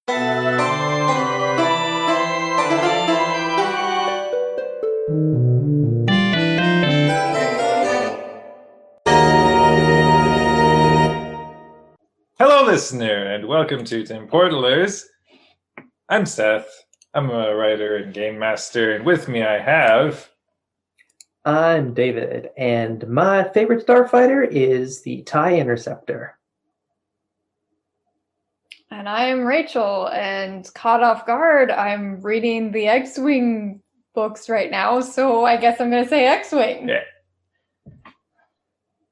Hello, listener, and welcome to Tim Portalers. I'm Seth. I'm a writer and game master, and with me I have... I'm David, and my favorite starfighter is the TIE Interceptor. And I'm Rachel, and caught off guard, I'm reading the X-Wing books right now, so I guess I'm going to say X-Wing. Yeah.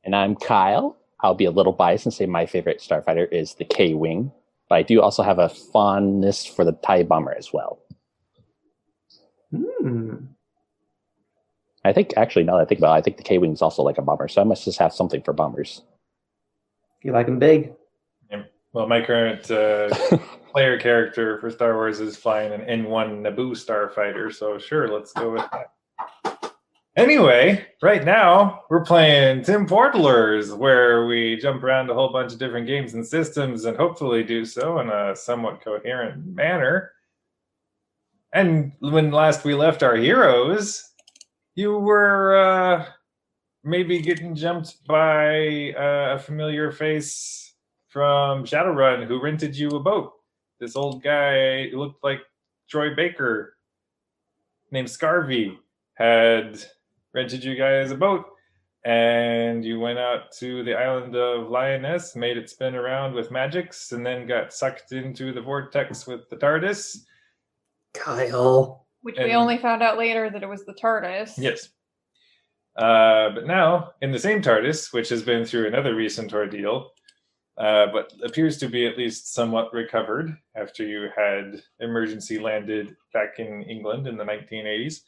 And I'm Kyle. I'll be a little biased and say my favorite starfighter is the K-Wing, but I do also have a fondness for the TIE Bomber as well. I think, actually, now that I think about it, I think the K-Wing is also like a bomber, so I must just have something for bombers. You like them big? Yeah. Well, my current player character for Star Wars is flying an N1 Naboo starfighter, so sure, let's go with that. Anyway, right now, we're playing Tim Portalers, where we jump around a whole bunch of different games and systems and hopefully do so in a somewhat coherent manner. And when last we left our heroes, you were maybe getting jumped by a familiar face from Shadowrun who rented you a boat. This old guy who looked like Troy Baker named Scarvy had rented you guys a boat, and you went out to the island of Lioness, made it spin around with magics, and then got sucked into the vortex with the TARDIS. Kyle. Which we only found out later that it was the TARDIS. Yes. But now, in the same TARDIS, which has been through another recent ordeal, but appears to be at least somewhat recovered after you had emergency landed back in England in the 1980s.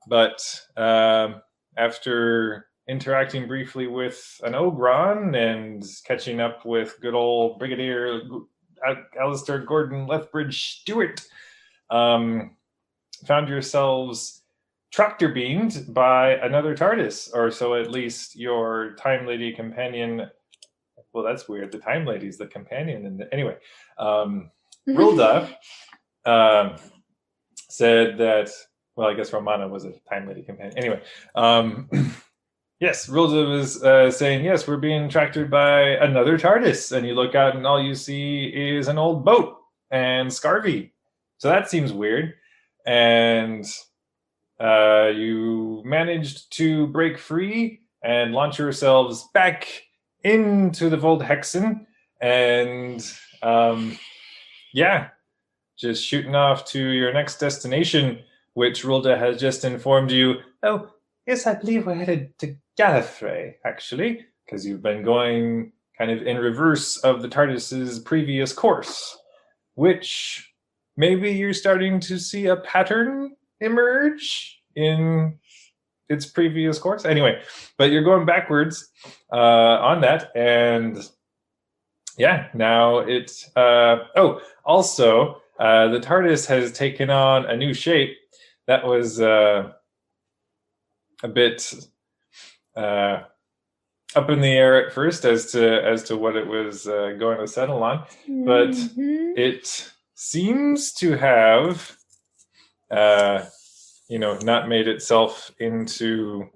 But after interacting briefly with an Ogron and catching up with good old Brigadier Alistair Gordon Lethbridge Stewart, found yourselves tractor beamed by another TARDIS, or so at least your Time Lady companion. Well, that's weird. The Time Lady's the companion. And anyway, Rilda said that. Well, I guess Romana was a Time Lady companion. Anyway, yes, Rilda was saying, yes, we're being tractored by another TARDIS. And you look out and all you see is an old boat and Scarvy. So that seems weird. And you managed to break free and launch yourselves back into the Voldhexen. And just shooting off to your next destination, which Rilda has just informed you, oh, yes, I believe we're headed to Gallifrey, actually, because you've been going kind of in reverse of the TARDIS's previous course, which maybe you're starting to see a pattern emerge in its previous course. Anyway, but you're going backwards on that, and yeah, now it's... also, the TARDIS has taken on a new shape. That was a bit up in the air at first as to what it was going to settle on, but it seems to have not made itself into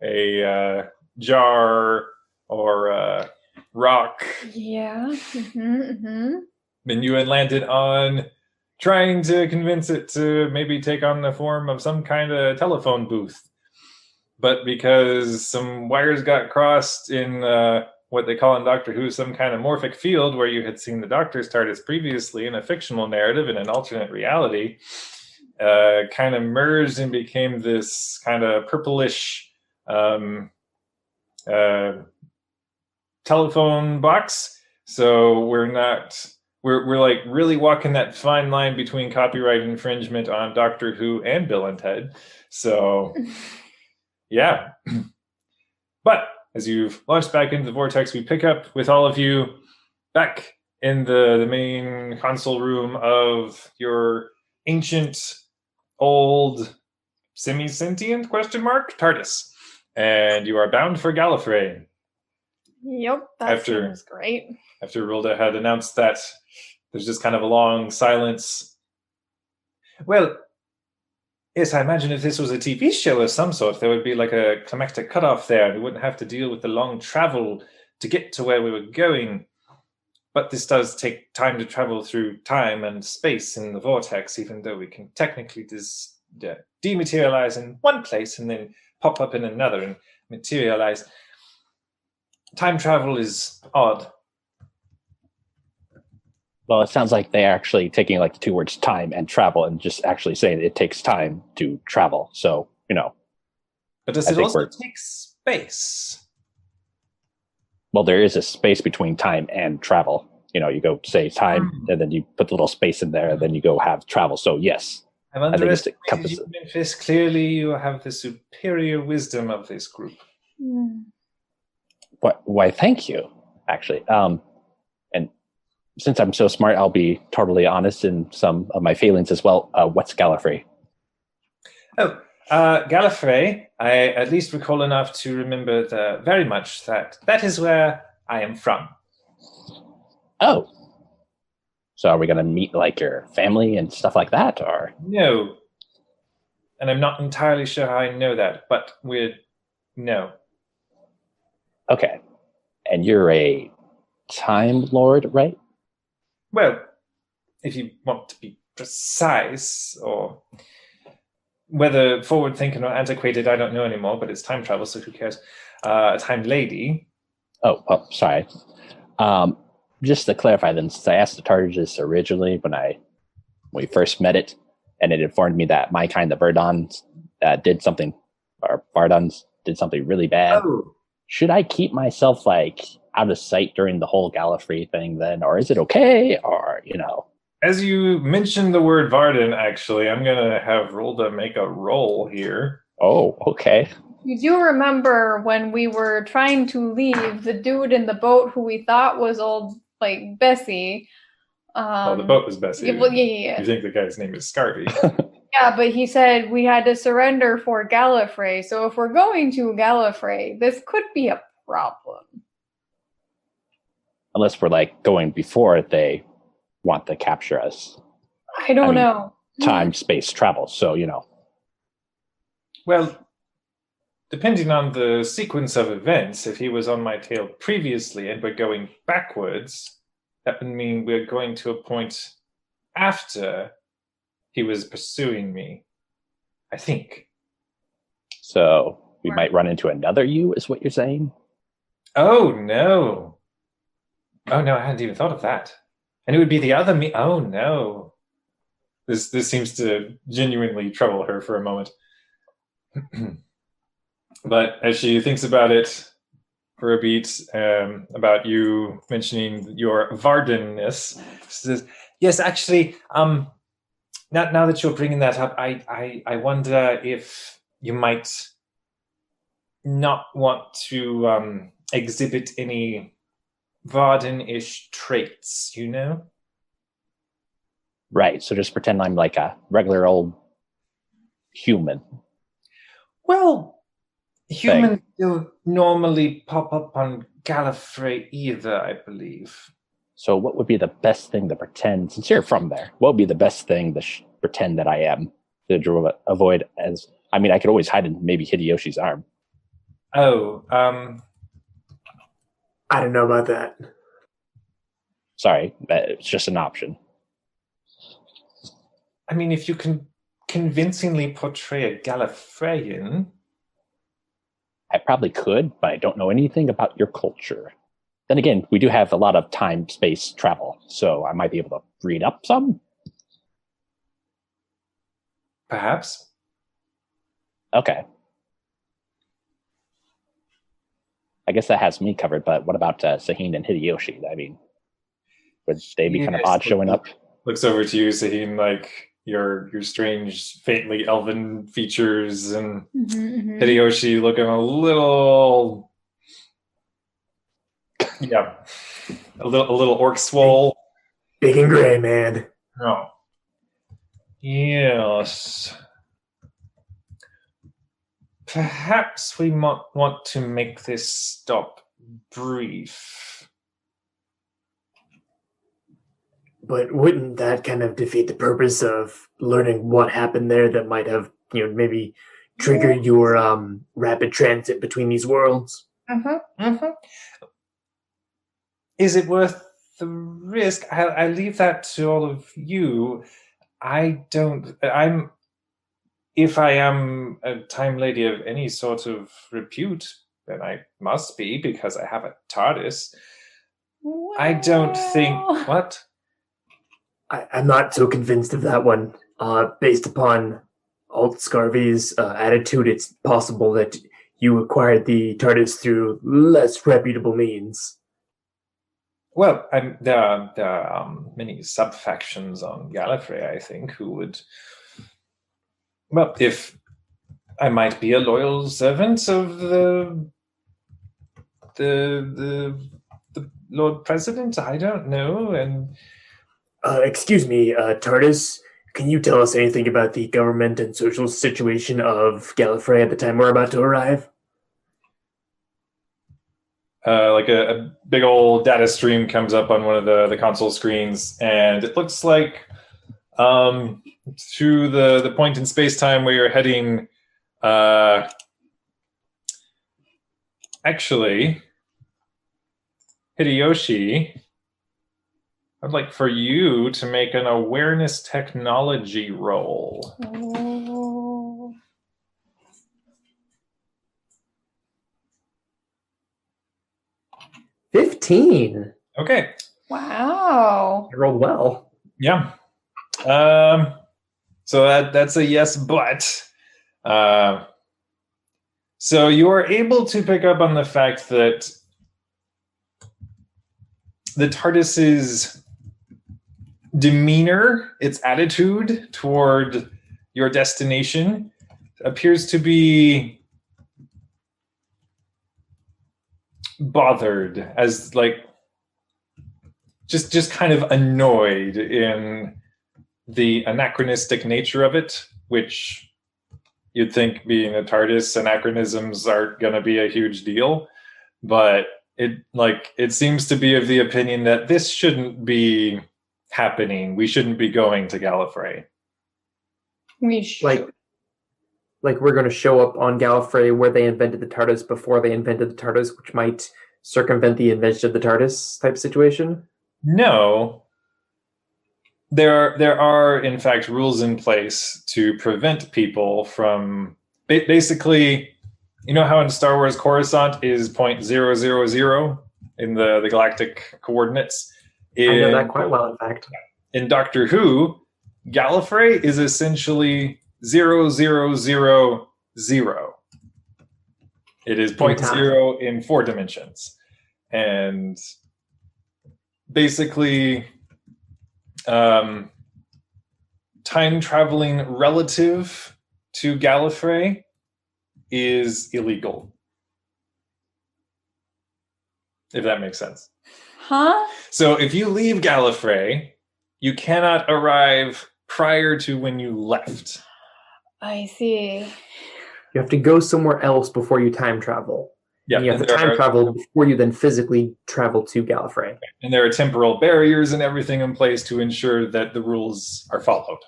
a jar or a rock. Yeah. Then you had landed on trying to convince it to maybe take on the form of some kind of telephone booth. But because some wires got crossed in what they call in Doctor Who some kind of morphic field, where you had seen the Doctor's TARDIS previously in a fictional narrative in an alternate reality, kind of merged and became this kind of purplish telephone box. So we're like really walking that fine line between copyright infringement on Doctor Who and Bill and Ted. So, yeah. But as you've launched back into the vortex, we pick up with all of you back in the main console room of your ancient, old, semi-sentient TARDIS. And you are bound for Gallifrey. Yep, that seems great. After Rilda had announced that There's just kind of a long silence. Well, yes, I imagine if this was a TV show of some sort, there would be like a climactic cutoff there, and we wouldn't have to deal with the long travel to get to where we were going. But this does take time to travel through time and space in the vortex, even though we can technically dematerialize in one place and then pop up in another and materialize. Time travel is odd. Well, it sounds like they're actually taking like the two words time and travel and just actually saying it takes time to travel. So, But does it also take space? Well, there is a space between time and travel. You go say time, and then you put the little space in there, and then you go have travel. So, yes. I've underestimated you, Memphis. Clearly, you have the superior wisdom of this group. Why, thank you, actually. And since I'm so smart, I'll be totally honest in some of my failings as well. What's Gallifrey? Oh, Gallifrey, I at least recall enough to remember very much that is where I am from. Oh. So are we going to meet like your family and stuff like that, or? No. And I'm not entirely sure how I know that, but no. Okay. And you're a Time Lord, right? Well, if you want to be precise, or whether forward-thinking or antiquated, I don't know anymore, but it's time travel, so who cares? Time Lady. Oh, sorry. Just to clarify then, since I asked the TARDIS originally when we first met it, and it informed me that my kind, the Vardons, did something really bad. Oh. Should I keep myself like out of sight during the whole Gallifrey thing then, or is it okay? Or As you mentioned the word Varden, actually, I'm gonna have Rolda make a roll here. Oh, okay. You do remember when we were trying to leave, the dude in the boat who we thought was old, like, Bessie. The boat was Bessie. Yeah. You think the guy's name is Scarby. Yeah, but he said we had to surrender for Gallifrey. So if we're going to Gallifrey, this could be a problem. Unless we're like going before they want to capture us. I don't know. Time, space, travel. So, Well, depending on the sequence of events, if he was on my tail previously and we're going backwards, that would mean we're going to a point after he was pursuing me, I think. So we might run into another you, is what you're saying? Oh, no. I hadn't even thought of that. And it would be the other me. Oh, no. This seems to genuinely trouble her for a moment. But as she thinks about it for a beat, about you mentioning your Vardenness, she says, yes, actually, now that you're bringing that up, I wonder if you might not want to exhibit any Varden-ish traits, Right, so just pretend I'm like a regular old human. Well, humans don't normally pop up on Gallifrey either, I believe. So what would be the best thing to pretend, since you're from there, what would be the best thing to pretend that I am to avoid as, I could always hide in maybe Hideyoshi's arm. Oh, I don't know about that. Sorry, it's just an option. If you can convincingly portray a Gallifreyan. I probably could, but I don't know anything about your culture. Then again, we do have a lot of time, space travel, so I might be able to read up some. Perhaps. Okay. I guess that has me covered, but what about Sahin and Hideyoshi? Would they be kind of odd showing up? Looks over to you, Sahin, like your strange, faintly elven features, and Hideyoshi looking a little a little orc swole. Big and gray, man. Oh. Yes. Perhaps we might want to make this stop brief. But wouldn't that kind of defeat the purpose of learning what happened there that might have, maybe triggered your rapid transit between these worlds? Is it worth the risk? I leave that to all of you. If I am a time lady of any sort of repute, then I must be because I have a TARDIS. Well, I don't think what? I'm not so convinced of that one. Based upon Alt Scarvy's attitude, it's possible that you acquired the TARDIS through less reputable means. Well, there are many sub-factions on Gallifrey, I think, who would... Well, if I might be a loyal servant of the Lord President, I don't know, and... Excuse me, TARDIS, can you tell us anything about the government and social situation of Gallifrey at the time we're about to arrive? Like a big old data stream comes up on one of the console screens, and it looks like to the point in space-time where you're heading, actually, Hideyoshi, I'd like for you to make an awareness technology roll. Oh. 15. Okay. Wow. I rolled well. Yeah. So that's a yes, but so you are able to pick up on the fact that the TARDIS's demeanor, its attitude toward your destination, appears to be bothered, as like just kind of annoyed in the anachronistic nature of it, which you'd think being a TARDIS, anachronisms aren't going to be a huge deal, but it seems to be of the opinion that this shouldn't be happening. We shouldn't be going to Gallifrey. We should. Like we're going to show up on Gallifrey where they invented the TARDIS before they invented the TARDIS, which might circumvent the invention of the TARDIS type situation. No. There are, in fact, rules in place to prevent people from... Basically, you know how in Star Wars Coruscant is 0.000 in the galactic coordinates? I know that quite well, in fact. In Doctor Who, Gallifrey is essentially 0000. It is 0.0 in 4 dimensions. And basically, time traveling relative to Gallifrey is illegal. If that makes sense. Huh? So if you leave Gallifrey, you cannot arrive prior to when you left. I see. You have to go somewhere else before you time travel. Yeah, and you have to time travel before you then physically travel to Gallifrey. And there are temporal barriers and everything in place to ensure that the rules are followed.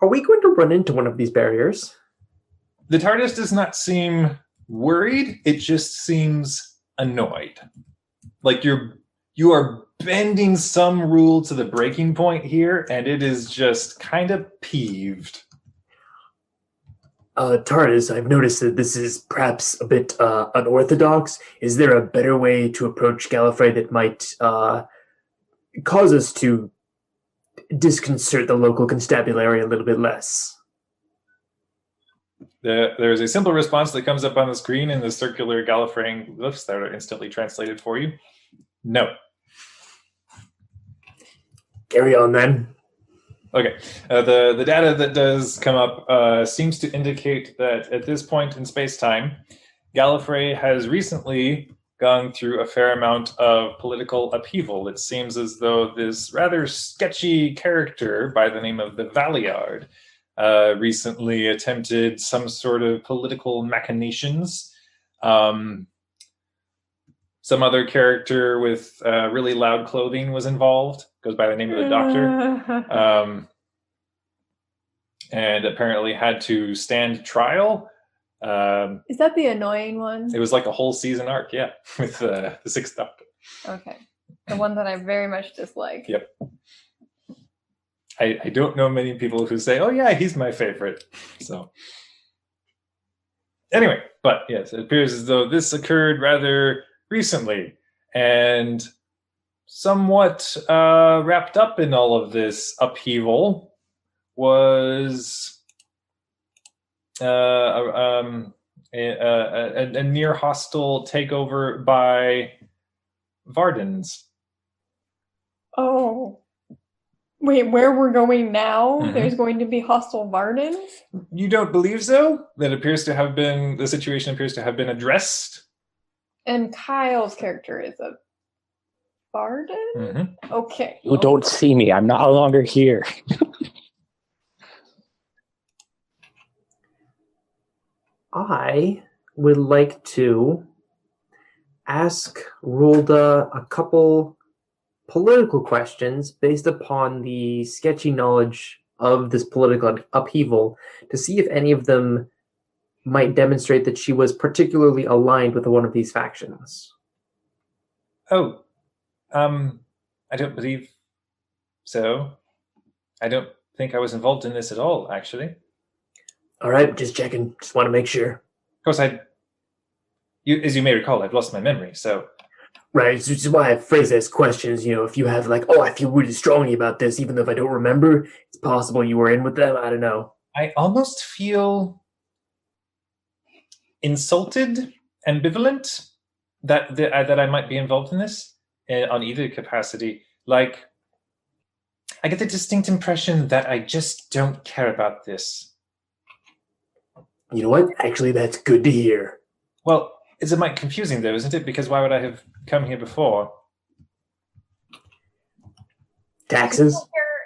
Are we going to run into one of these barriers? The TARDIS does not seem worried. It just seems annoyed. Like you are bending some rule to the breaking point here, and it is just kind of peeved. TARDIS, I've noticed that this is perhaps a bit unorthodox. Is there a better way to approach Gallifrey that might cause us to disconcert the local constabulary a little bit less? There's a simple response that comes up on the screen in the circular Gallifreyan glyphs that are instantly translated for you. No. Carry on then. Okay. The data that does come up seems to indicate that at this point in space-time, Gallifrey has recently gone through a fair amount of political upheaval. It seems as though this rather sketchy character by the name of the Valiard recently attempted some sort of political machinations. some other character with really loud clothing was involved. Goes by the name of the Doctor. And apparently had to stand trial. Is that the annoying one? It was like a whole season arc, yeah, with the Sixth Doctor. Okay. The one that I very much dislike. Yep. I don't know many people who say, oh yeah, he's my favorite. So anyway, but yes, it appears as though this occurred rather recently and somewhat wrapped up in all of this upheaval was a near hostile takeover by Vardens. Oh. Wait, where we're going now? Mhm. There's going to be hostile Vardens? You don't believe so? That appears to have been, the situation appears to have been addressed? And Kyle's character is a Varden? Mm-hmm. Okay. You don't see me. I'm no longer here. I would like to ask Rulda a couple political questions based upon the sketchy knowledge of this political upheaval to see if any of them might demonstrate that she was particularly aligned with one of these factions. Oh, I don't believe so. I don't think I was involved in this at all, actually. All right, just checking. Just want to make sure. Of course, as you may recall, I've lost my memory, so... Right, which is why I phrase it as questions. You know, if you have like, oh, I feel really strongly about this, even though if I don't remember, it's possible you were in with them. I don't know. I almost feel insulted, ambivalent that I might be involved in this on either capacity. Like, I get the distinct impression that I just don't care about this. You know what? Actually, that's good to hear. Well, it's a bit confusing though, isn't it? Because why would I have come here before? Taxes?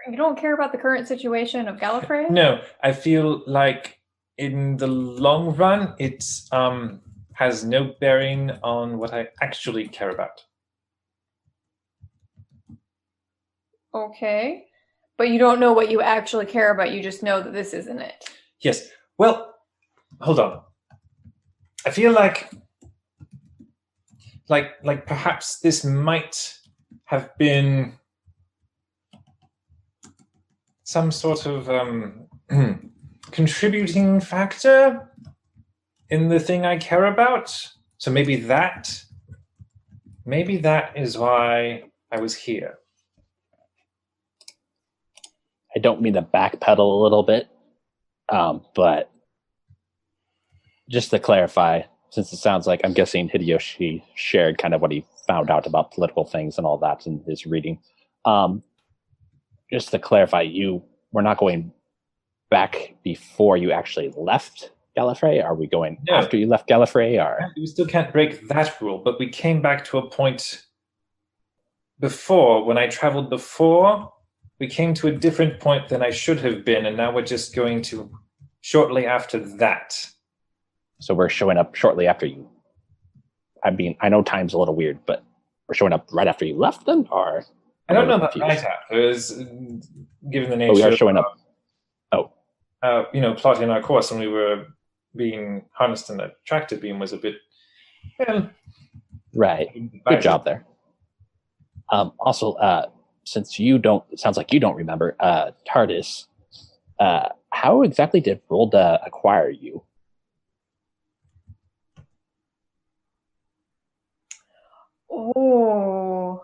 You don't care about the current situation of Gallifrey? No, I feel like in the long run, it has no bearing on what I actually care about. Okay. But you don't know what you actually care about. You just know that this isn't it. Yes. Well, hold on. I feel like perhaps this might have been some sort of contributing factor in the thing I care about. So maybe that is why I was here. I don't mean to backpedal a little bit, but just to clarify, since it sounds like I'm guessing Hideyoshi shared kind of what he found out about political things and all that in his reading. Just to clarify, you were not going back before you actually left Gallifrey? Are we going after you left Gallifrey? Or we still can't break that rule, but we came back to a point before, when I traveled before, we came to a different point than I should have been, and now we're just going to shortly after that. So we're showing up shortly after you. I mean, I know time's a little weird, but we're showing up right after you left then? Or I don't know about right after. It was, given the nature we are showing up. Plotting our course when we were being harnessed in the tractor beam was a bit... Well, right. Good job there. Also, since it sounds like you don't remember, TARDIS, how exactly did Rolda acquire you? Oh.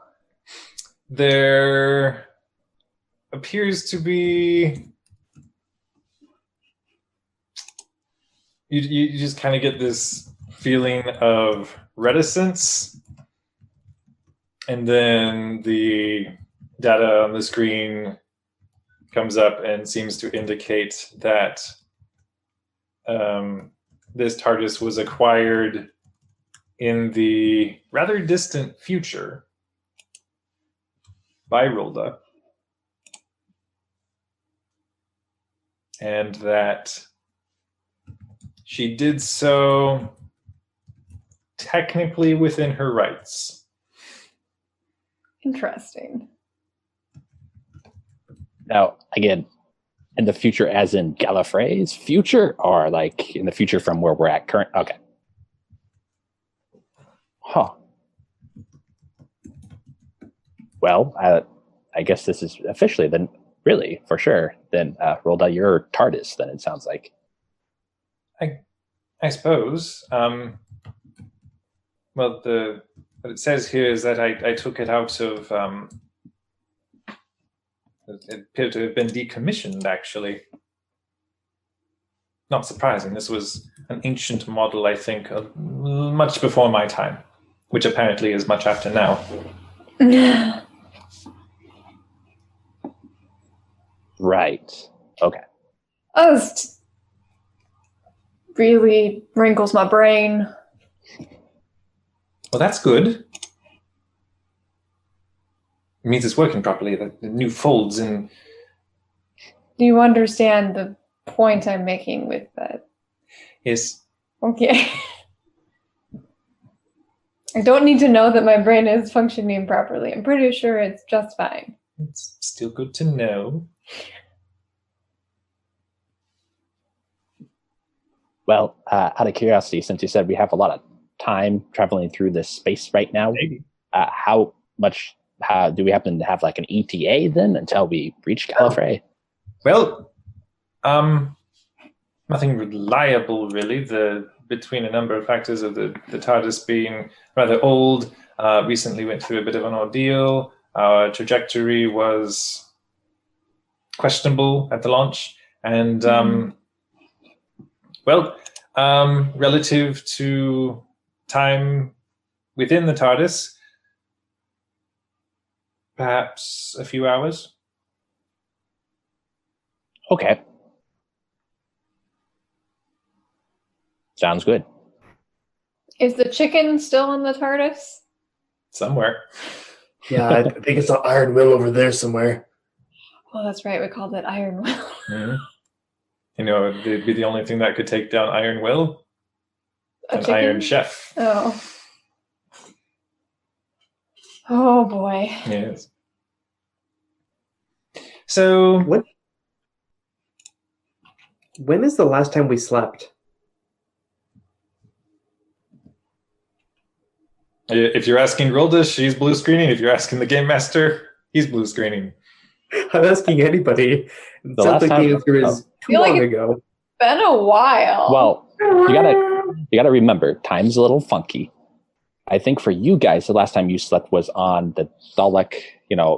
There appears to be... You just kind of get this feeling of reticence, and then the data on the screen comes up and seems to indicate that this TARDIS was acquired in the rather distant future by Rolda, and that she did so technically within her rights. Interesting. Now, again, in the future, as in Gallifrey's future, or like in the future from where we're at current? Okay. Huh. Well, I guess this is officially then, really, for sure. Then, Rolda, you're TARDIS, then it sounds like. I suppose. Well, what it says here is that I took it out of. It appeared to have been decommissioned, actually. Not surprising. This was an ancient model, I think, much before my time, which apparently is much after now. Right. Okay. Oh, this really wrinkles my brain. Well, that's good. It means it's working properly. The new folds in. Do you understand the point I'm making with that? Yes. Okay. I don't need to know that my brain is functioning properly. I'm pretty sure it's just fine. It's still good to know. Well, out of curiosity, since you said we have a lot of time traveling through this space right now, Maybe. how do we happen to have like an ETA then until we reach Gallifrey? Well, nothing reliable really. Between a number of factors of the TARDIS being rather old, recently went through a bit of an ordeal. Our trajectory was questionable at the launch, and relative to time within the TARDIS, perhaps a few hours. Okay. Sounds good. Is the chicken still in the TARDIS? Somewhere. Yeah, I think it's an iron will over there somewhere. Oh, that's right. We called it Iron Will. Mm-hmm. You know, it'd be the only thing that could take down Iron Will. An chicken? Iron Chef. Oh. Oh boy. Yes. So When is the last time we slept? If you're asking Rolda, she's blue screening. If you're asking the game master, he's blue screening. I'm asking anybody. The last time- the answer is too feel like long it's- ago. Been a while. Well, you gotta remember, time's a little funky. I think for you guys, the last time you slept was on the Dalek,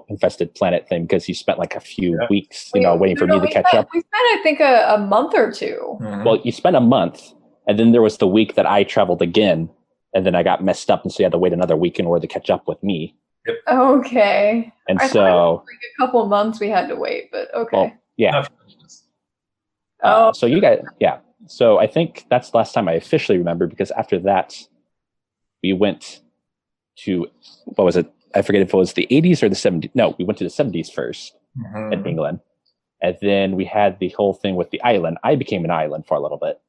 infested planet thing, because you spent like a few weeks, waiting for me to catch up. We spent, I think, a month or two. Mm-hmm. Well, you spent a month, and then there was the week that I traveled again, and then I got messed up, and so you had to wait another week in order to catch up with me. Okay. And I so, thought it was like a couple months we had to wait, but okay. well, yeah. Oh. So you guys, yeah. So I think that's the last time I officially remember, because after that, we went to, what was it? I forget if it was the 80s or the 70s. No, we went to the 70s first in England. And then we had the whole thing with the island. I became an island for a little bit.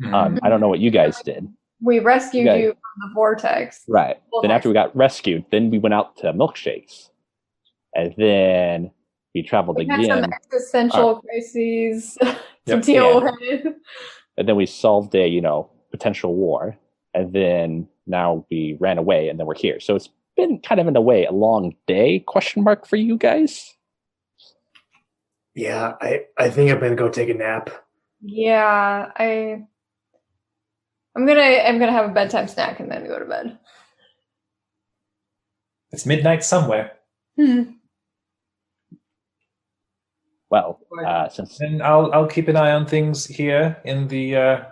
I don't know what you guys did. We rescued you from the vortex. Right. Well, then after we got rescued, then we went out to milkshakes. And then we traveled We had again. some existential crises to Yep. deal with. And then we solved a, potential war. And then now we ran away, and then we're here. So it's been kind of, in a way, a long day, question mark, for you guys. Yeah, I think I'm gonna go take a nap. Yeah, I'm gonna have a bedtime snack and then go to bed. It's midnight somewhere. Well, since And I'll keep an eye on things here in the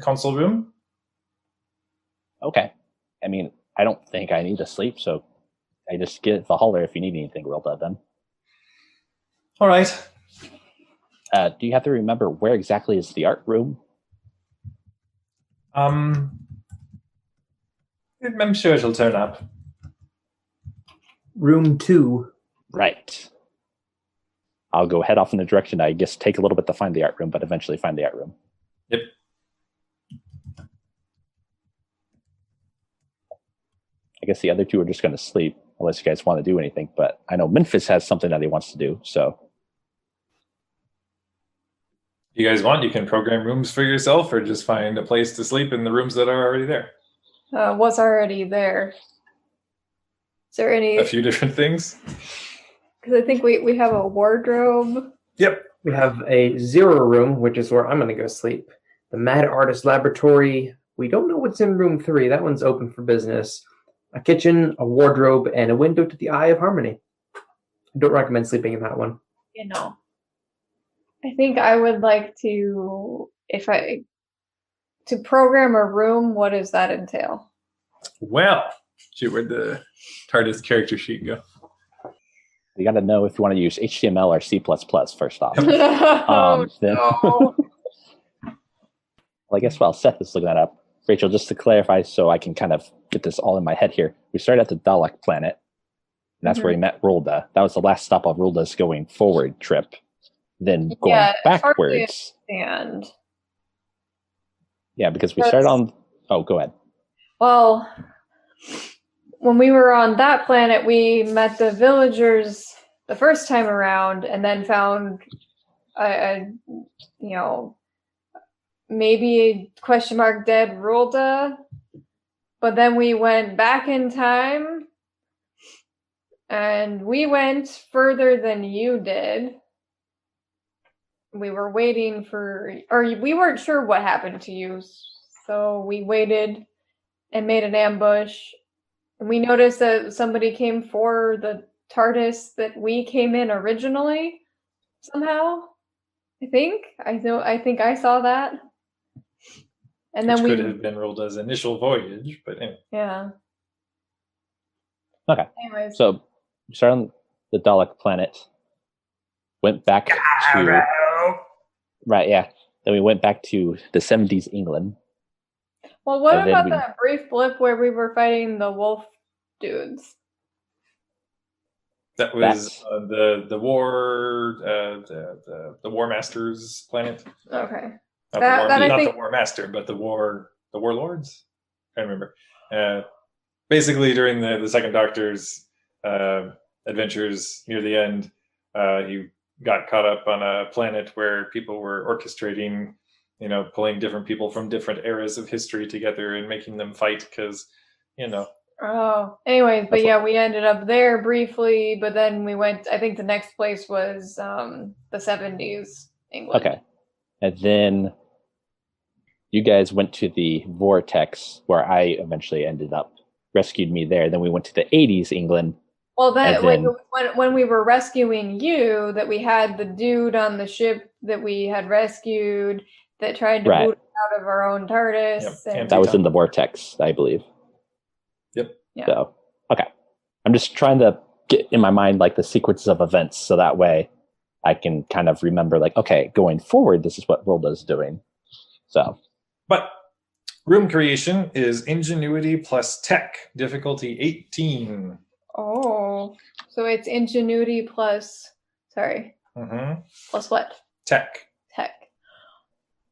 console room. okay. I mean, I don't think I need to sleep, so I just give a holler if you need anything real bad then. All right. Do you have to remember where exactly is the art room? I'm sure it'll turn up. Room 2. Right. I'll go head off in the direction. I guess take a little bit to find the art room, but eventually find the art room. Yep. I guess the other two are just going to sleep unless you guys want to do anything. But I know Memphis has something that he wants to do. So You guys want, you can program rooms for yourself or just find a place to sleep in the rooms that are already there. What's already there? Is there any? A few different things. Because I think we have a wardrobe. Yep. We have a 0 room, which is where I'm going to go sleep. The Mad Artist Laboratory. We don't know what's in room 3. That one's open for business. A kitchen, a wardrobe, and a window to the Eye of Harmony. I don't recommend sleeping in that one. You know, I think I would like to, to program a room. What does that entail? Well, shoot, where'd the TARDIS character sheet go? you got to know if you want to use HTML or C++ first off. Oh, Then, no. well, I guess while Seth is looking that up, Rachel, just to clarify so I can kind of get this all in my head here, we started at the Dalek planet, and that's where we met Rolda. That was the last stop of Rolda's going forward trip. Then going backwards. And yeah, because we started on... Oh, go ahead. Well, when we were on that planet, we met the villagers the first time around and then found maybe question mark dead Rolda. But then we went back in time and we went further than you did. We were waiting we weren't sure what happened to you. So we waited and made an ambush. And we noticed that somebody came for the TARDIS that we came in originally somehow. I think I saw that. And then Which could have been Rolda's initial voyage, but anyway. Yeah. Okay. Anyways. So we started on the Dalek planet, went back to... Right, yeah. Then we went back to the 70s England. Well, what about that brief blip where we were fighting the wolf dudes? That was the war the War Masters planet. Okay. Not the War Master, but the Warlords. I can't remember. Basically, during the Second Doctor's adventures near the end, he got caught up on a planet where people were orchestrating, pulling different people from different eras of history together and making them fight because, Oh, anyways, but yeah, we ended up there briefly, but then we went, I think the next place was the 70s England. Okay. And then you guys went to the Vortex where I eventually ended up, rescued me there. Then we went to the 80s England. Well, when we were rescuing you, that we had the dude on the ship that we had rescued that tried to boot us out of our own TARDIS. Yep. That was in the Vortex, I believe. Yep. Yeah. So, okay. I'm just trying to get in my mind like the sequences of events so that way I can kind of remember like, okay, going forward, this is what Rolda's doing. So. But room creation is ingenuity plus tech, difficulty 18. Oh, so it's ingenuity plus, plus what? Tech. Tech.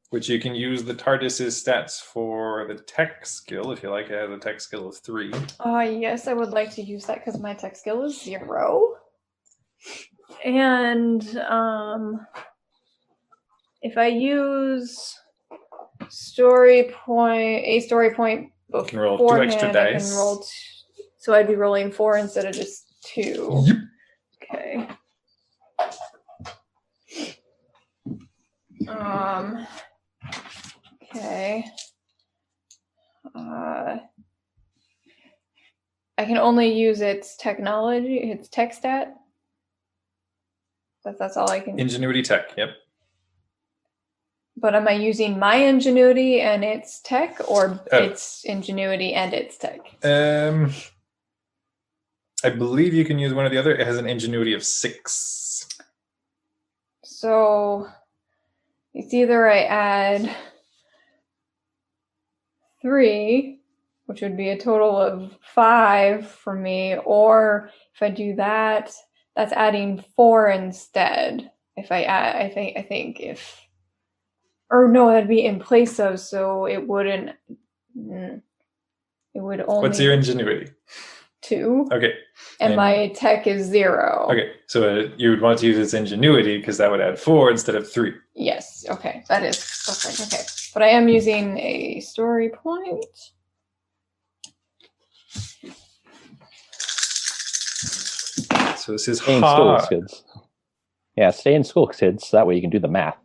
Which you can use the TARDIS's stats for the tech skill, if you like. It has a tech skill of 3. Yes, I would like to use that because my tech skill is 0. And if I use a story point you can roll 2 extra dice. So I'd be rolling 4 instead of just 2. Yep. Okay. Okay. I can only use its tech stat. That's all I can. Ingenuity tech, yep. But am I using my ingenuity and its tech, or its ingenuity and its tech? I believe you can use one or the other. It has an ingenuity of 6. So it's either I add 3, which would be a total of 5 for me, or if I do that, that's adding 4 instead. If I add, I think if, or no, that'd be in place of, so it wouldn't. It would only. What's your ingenuity? 2. Okay. And my tech is 0. Okay, so you would want to use its ingenuity because that would add 4 instead of 3. Yes. Okay, that is perfect. Okay, but I am using a story point. So this is Stay in school, kids. Yeah, stay in school, kids. So that way you can do the math.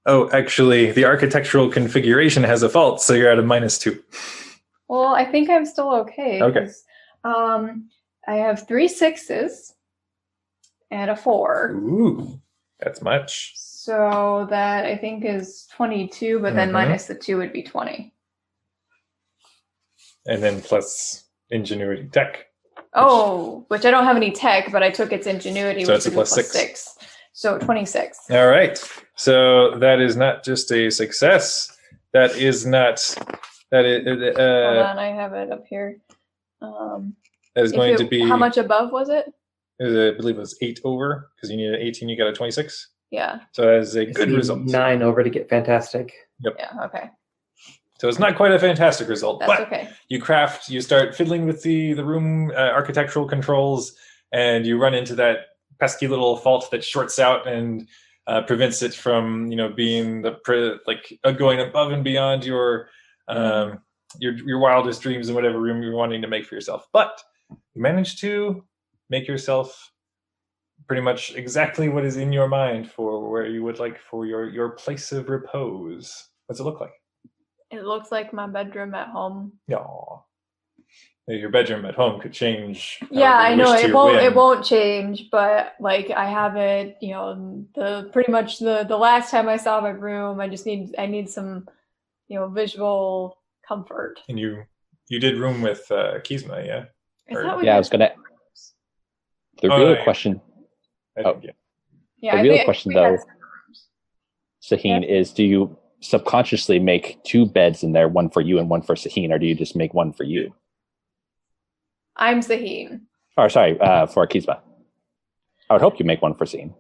Oh, actually, the architectural configuration has a fault, so you're at a -2. Well, I think I'm still okay. Okay. I have 3 6s and a 4. Ooh, that's much. So that I think is 22, but then minus the 2 would be 20. And then plus ingenuity tech. Which I don't have any tech, but I took its ingenuity, So which it's a would be plus plus 6. 6. So 26. All right. So that is not just a success. That is not. That is. Hold on, I have it up here. That is going to be. How much above was it? I believe it was 8 over because you needed 18. You got a 26. Yeah. So that is a Just good need result. 9 over to get fantastic. Yep. Yeah. Okay. So it's not quite a fantastic result, That's but okay. you start fiddling with the room architectural controls, and you run into that pesky little fault that shorts out and prevents it from being going above and beyond your wildest dreams in whatever room you're wanting to make for yourself. But you manage to make yourself pretty much exactly what is in your mind for where you would like for your place of repose. What's it look like? It looks like my bedroom at home. No. Your bedroom at home could change. Yeah, I know it won't. It won't change, but I have it. Pretty much the last time I saw my room, I need some, visual comfort. And you did room with Kizma, yeah? I was gonna. The real question. The real question, though, Saheen, is: do you subconsciously make 2 beds in there, one for you and one for Saheen, or do you just make one for you? I'm Saheen. Or sorry, for Kizma. I would hope you make one for Saheen.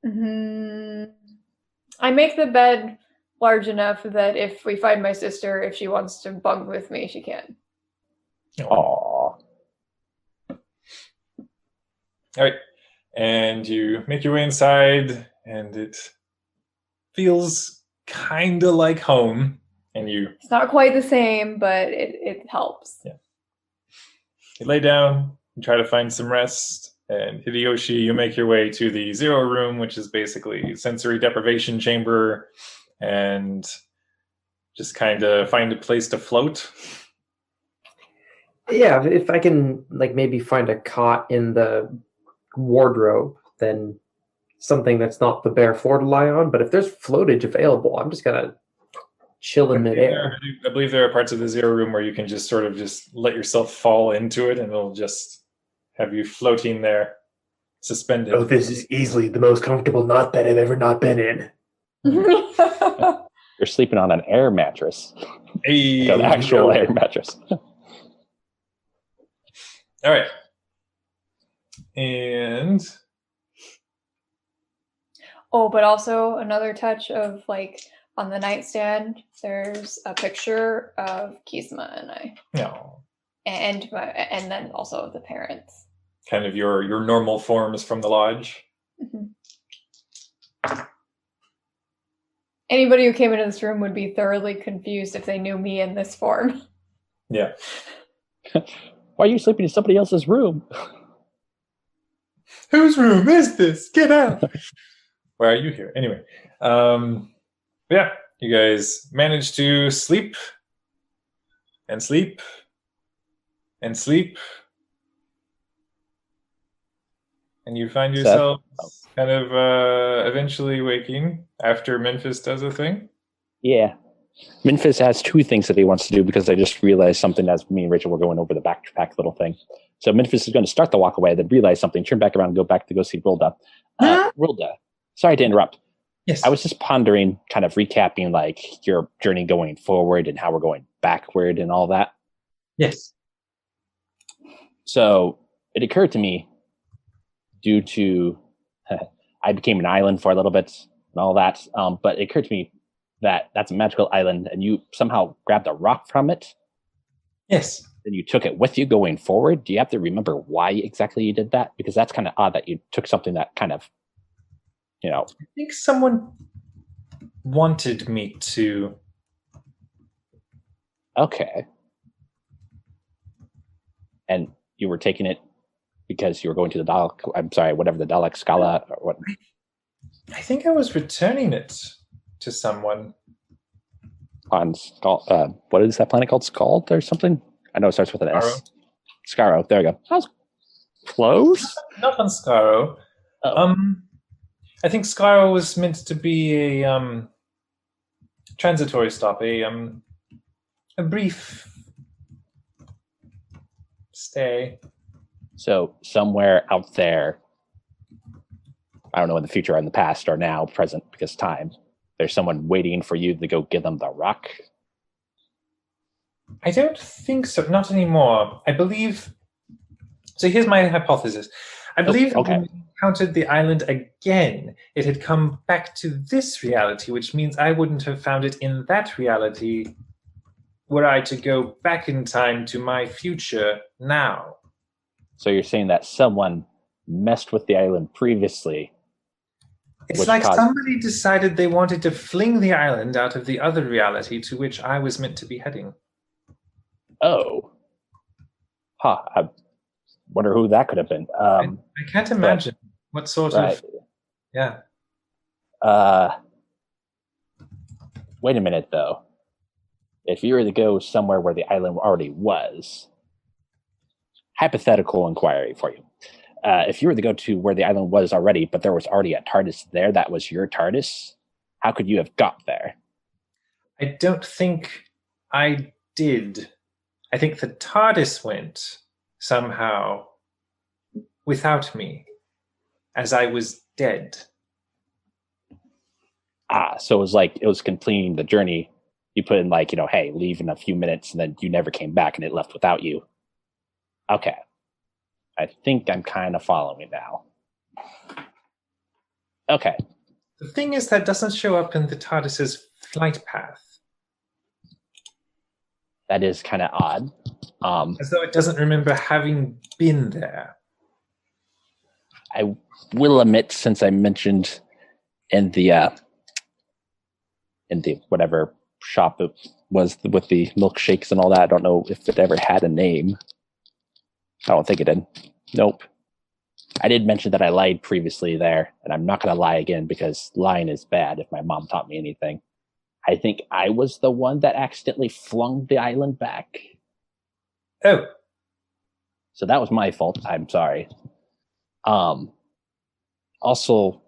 Mm-hmm. I make the bed large enough that if we find my sister, if she wants to bunk with me, she can. Aww. All right. And you make your way inside, and it feels kind of like home. And it's not quite the same, but it helps. Yeah. You lay down, you try to find some rest, and Hideyoshi, you make your way to the 0 room, which is basically sensory deprivation chamber, and just kind of find a place to float. Yeah, if I can maybe find a cot in the wardrobe, then something that's not the bare floor to lie on. But if there's floatage available, I'm just gonna chill in midair. I believe there are parts of the 0 room where you can just sort of just let yourself fall into it, and it'll just have you floating there, suspended. Oh, this is easily the most comfortable knot bed I've ever not been in. You're sleeping on an air mattress. An actual air mattress. All right. And but also another touch of on the nightstand, there's a picture of Kizma and I. No. And then also the parents. Kind of your normal forms from the lodge. Mm-hmm. Anybody who came into this room would be thoroughly confused if they knew me in this form. Yeah. Why are you sleeping in somebody else's room? Whose room is this? Get out. Why are you here? Anyway. Yeah, you guys managed to sleep and sleep and sleep. And you find yourself kind of eventually waking after Memphis does a thing. Yeah. Memphis has 2 things that he wants to do because I just realized something as me and Rachel were going over the backpack little thing. So Memphis is going to start the walk away, then realize something, turn back around and go back to go see Rilda. Rilda, sorry to interrupt. Yes. I was just pondering, kind of recapping your journey going forward and how we're going backward and all that. Yes. So it occurred to me, due to I became an island for a little bit and all that, but it occurred to me, that that's a magical island and you somehow grabbed a rock from it, Yes. and you took it with you going forward, do you have to remember why exactly you did that? Because that's kind of odd that you took something that kind of, I think someone wanted me to. okay. And you were taking it because you were going to the Dalek, I'm sorry, whatever the Dalek Scala or what. I think I was returning it to someone. On what is that planet called? Scald or something? I know it starts with an S. Scaro. There we go. That was close. Not on Scaro. Oh. I think Scaro was meant to be a transitory stop, a brief stay. So somewhere out there, I don't know in the future or in the past or now, present, because time, there's someone waiting for you to go give them the rock. I don't think so. Not anymore. I believe. So here's my hypothesis. I believe that when we encountered the island again, it had come back to this reality, which means I wouldn't have found it in that reality were I to go back in time to my future now. So you're saying that someone messed with the island previously. It's like somebody decided they wanted to fling the island out of the other reality to which I was meant to be heading. Oh. Huh. I wonder who that could have been. I can't imagine what sort of... Yeah. Wait a minute, though. If you were to go somewhere where the island already was, hypothetical inquiry for you. If you were to go to where the island was already, but there was already a TARDIS there that was your TARDIS, how could you have got there? I don't think I did. I think the TARDIS went somehow without me, as I was dead. So it was completing the journey. You put in hey, leave in a few minutes, and then you never came back, and it left without you. Okay. I think I'm kind of following now. Okay. The thing is that doesn't show up in the TARDIS's flight path. That is kind of odd. As though it doesn't remember having been there. I will admit, since I mentioned in the whatever shop it was with the milkshakes and all that, I don't know if it ever had a name. I don't think it did. Nope. I did mention that I lied previously there, and I'm not going to lie again because lying is bad if my mom taught me anything. I think I was the one that accidentally flung the island back. Oh. So that was my fault. I'm sorry. Also,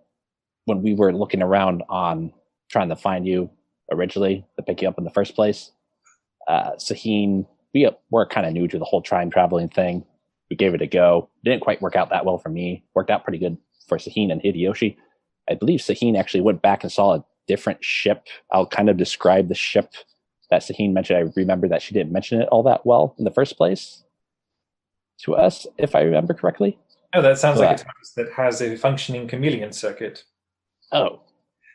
when we were looking around on trying to find you originally to pick you up in the first place, Saheen, we were kind of new to the whole time traveling thing. We gave it a go. Didn't quite work out that well for me. Worked out pretty good for Saheen and Hideyoshi. I believe Saheen actually went back and saw a different ship. I'll kind of describe the ship that Saheen mentioned. I remember that she didn't mention it all that well in the first place to us, if I remember correctly. Oh, that sounds like a TARDIS that has a functioning chameleon circuit. Oh.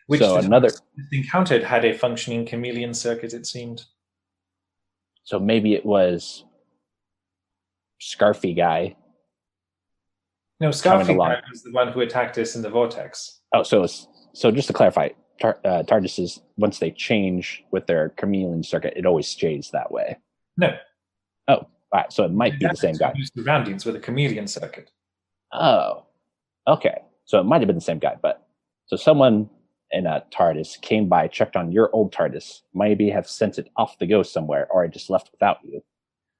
Which so the TARDIS encountered had a functioning chameleon circuit, it seemed. So maybe it was Scarfy guy. No, Scarfy guy was the one who attacked us in the vortex. Oh, so just to clarify, TARDISes, once they change with their chameleon circuit, it always stays that way. No. Oh, all right. So it might be the same guy. Surroundings with a chameleon circuit. Oh, okay. So it might have been the same guy, but so someone in a TARDIS came by, checked on your old TARDIS, maybe have sent it off to go somewhere, or it just left without you.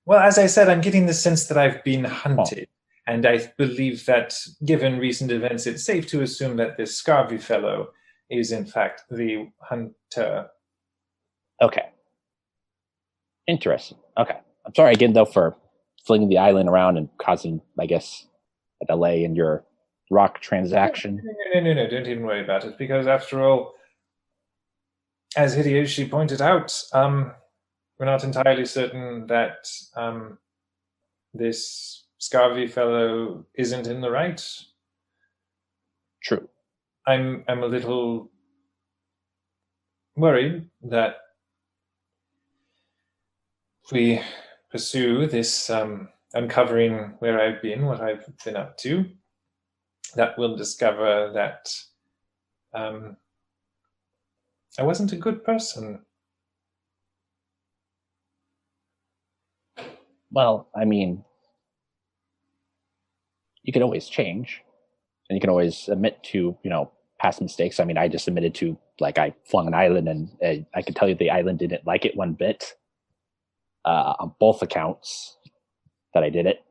Well, as I said, I'm getting the sense that I've been hunted. Oh. And I believe that, given recent events, it's safe to assume that this Scarvy fellow is, in fact, the hunter. Okay. Interesting. Okay. I'm sorry again, though, for flinging the island around and causing, I guess, a delay in your rock transaction. No. Don't even worry about it. Because, after all, as Hideyoshi pointed out, we're not entirely certain that this Scarvy fellow isn't in the right. True. I'm a little worried that if we pursue this uncovering where I've been, what I've been up to, that we'll discover that I wasn't a good person. Well, I mean, you can always change, and you can always admit to, past mistakes. I mean, I just admitted to, like, I flung an island, and I can tell you the island didn't like it one bit, on both accounts that I did it.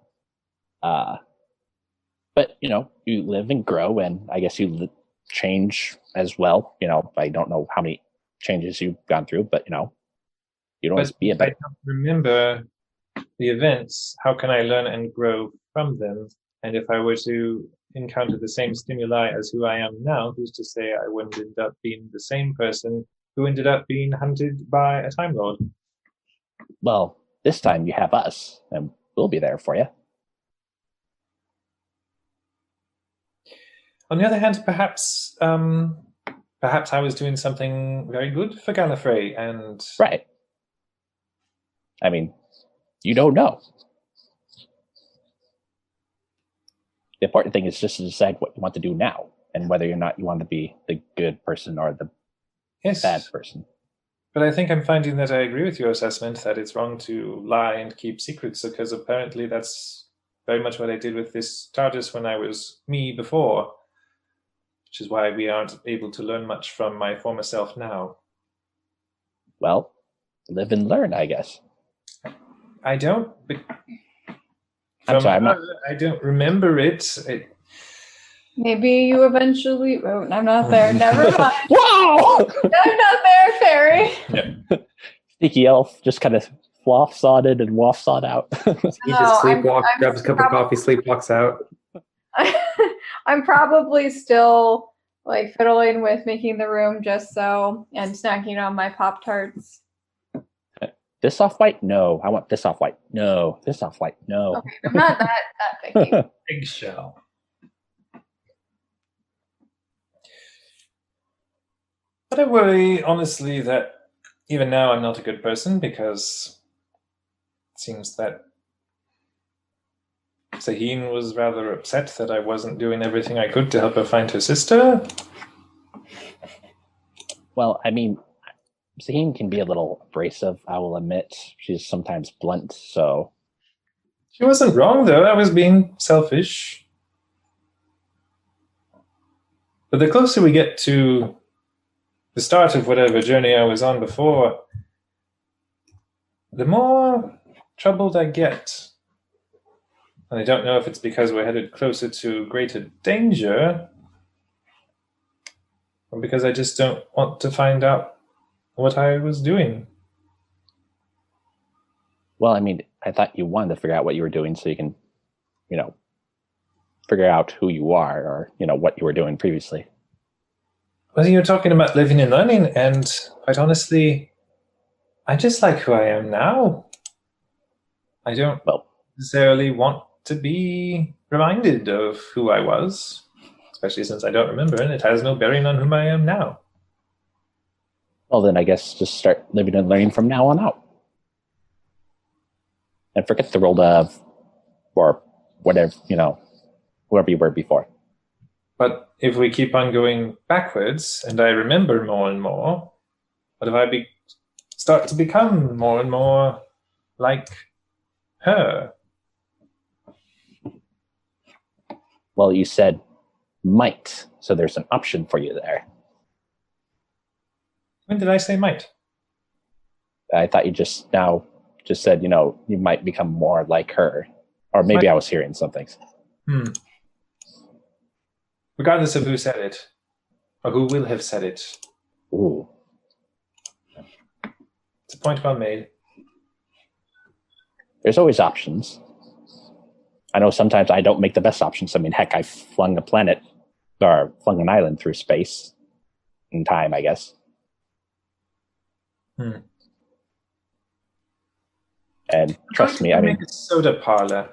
But, you live and grow, and I guess you change as well. I don't know how many changes you've gone through, but, you'd always be a But if I better. don't remember the events, how can I learn and grow from them? And if I were to encounter the same stimuli as who I am now, who's to say I wouldn't end up being the same person who ended up being hunted by a Time Lord? Well, this time you have us, and we'll be there for you. On the other hand, perhaps I was doing something very good for Gallifrey, and Right. I mean, you don't know. The important thing is just to decide what you want to do now, and whether or not you want to be the good person or the yes, bad person. but I think I'm finding that I agree with your assessment that it's wrong to lie and keep secrets, because apparently that's very much what I did with this TARDIS when I was me before, which is why we aren't able to learn much from my former self now. Well, live and learn, I guess. I don't. I'm sorry, I don't remember it. Maybe you eventually. Oh, I'm not there. Never mind. Wow! I'm not there, Fairy. Yeah. Sneaky elf just kind of wafts on it and wafts on out. He just sleepwalks, grabs a cup of coffee, sleepwalks out. I'm probably still like fiddling with making the room just so and snacking on my Pop Tarts. This off-white? No. I want this off-white. No. This off-white? No. Okay, I'm not that picky. Eggshell. But I worry, honestly, that even now I'm not a good person, because it seems that Saheen was rather upset that I wasn't doing everything I could to help her find her sister. Well, I mean, Saheen can be a little abrasive, I will admit. She's sometimes blunt, so... She wasn't wrong, though. I was being selfish. But the closer we get to the start of whatever journey I was on before, the more troubled I get. And I don't know if it's because we're headed closer to greater danger, or because I just don't want to find out what I was doing. Well, I mean, I thought you wanted to figure out what you were doing so you can, figure out who you are, or, what you were doing previously. Well, you're talking about living and learning, and quite honestly, I just like who I am now. I don't necessarily want to be reminded of who I was, especially since I don't remember, and it has no bearing on whom I am now. Well, then I guess just start living and learning from now on out. And forget the role of, or whatever, whoever you were before. But if we keep on going backwards, and I remember more and more, what if I start to become more and more like her? Well, you said might, so there's an option for you there. When did I say might? I thought you just said, you might become more like her. Or maybe I was hearing some things. Regardless of who said it, or who will have said it. Ooh. It's a point well made. There's always options. I know sometimes I don't make the best options. I mean, heck, I flung a planet, or flung an island through space in time, I guess. And trust me, I mean... make a soda parlor.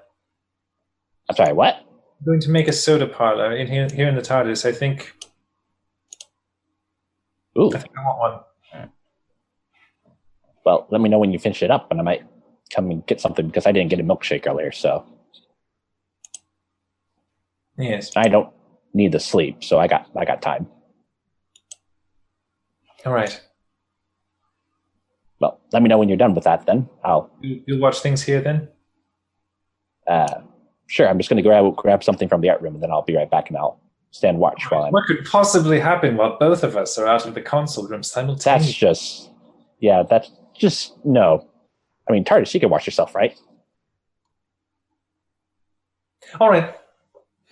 I'm sorry, what? I'm going to make a soda parlor here in the TARDIS, I think. Ooh. I think I want one. Well, let me know when you finish it up, and I might come and get something because I didn't get a milkshake earlier, so Yes. I don't need the sleep, so I got time. All right. Well, let me know when you're done with that. Then I'll You'll watch things here then. sure. I'm just going to grab something from the art room, and then I'll be right back, and I'll stand watch while I'm. What could possibly happen while both of us are out of the console room simultaneously? That's just no. I mean, TARDIS, you can watch yourself, right? All right.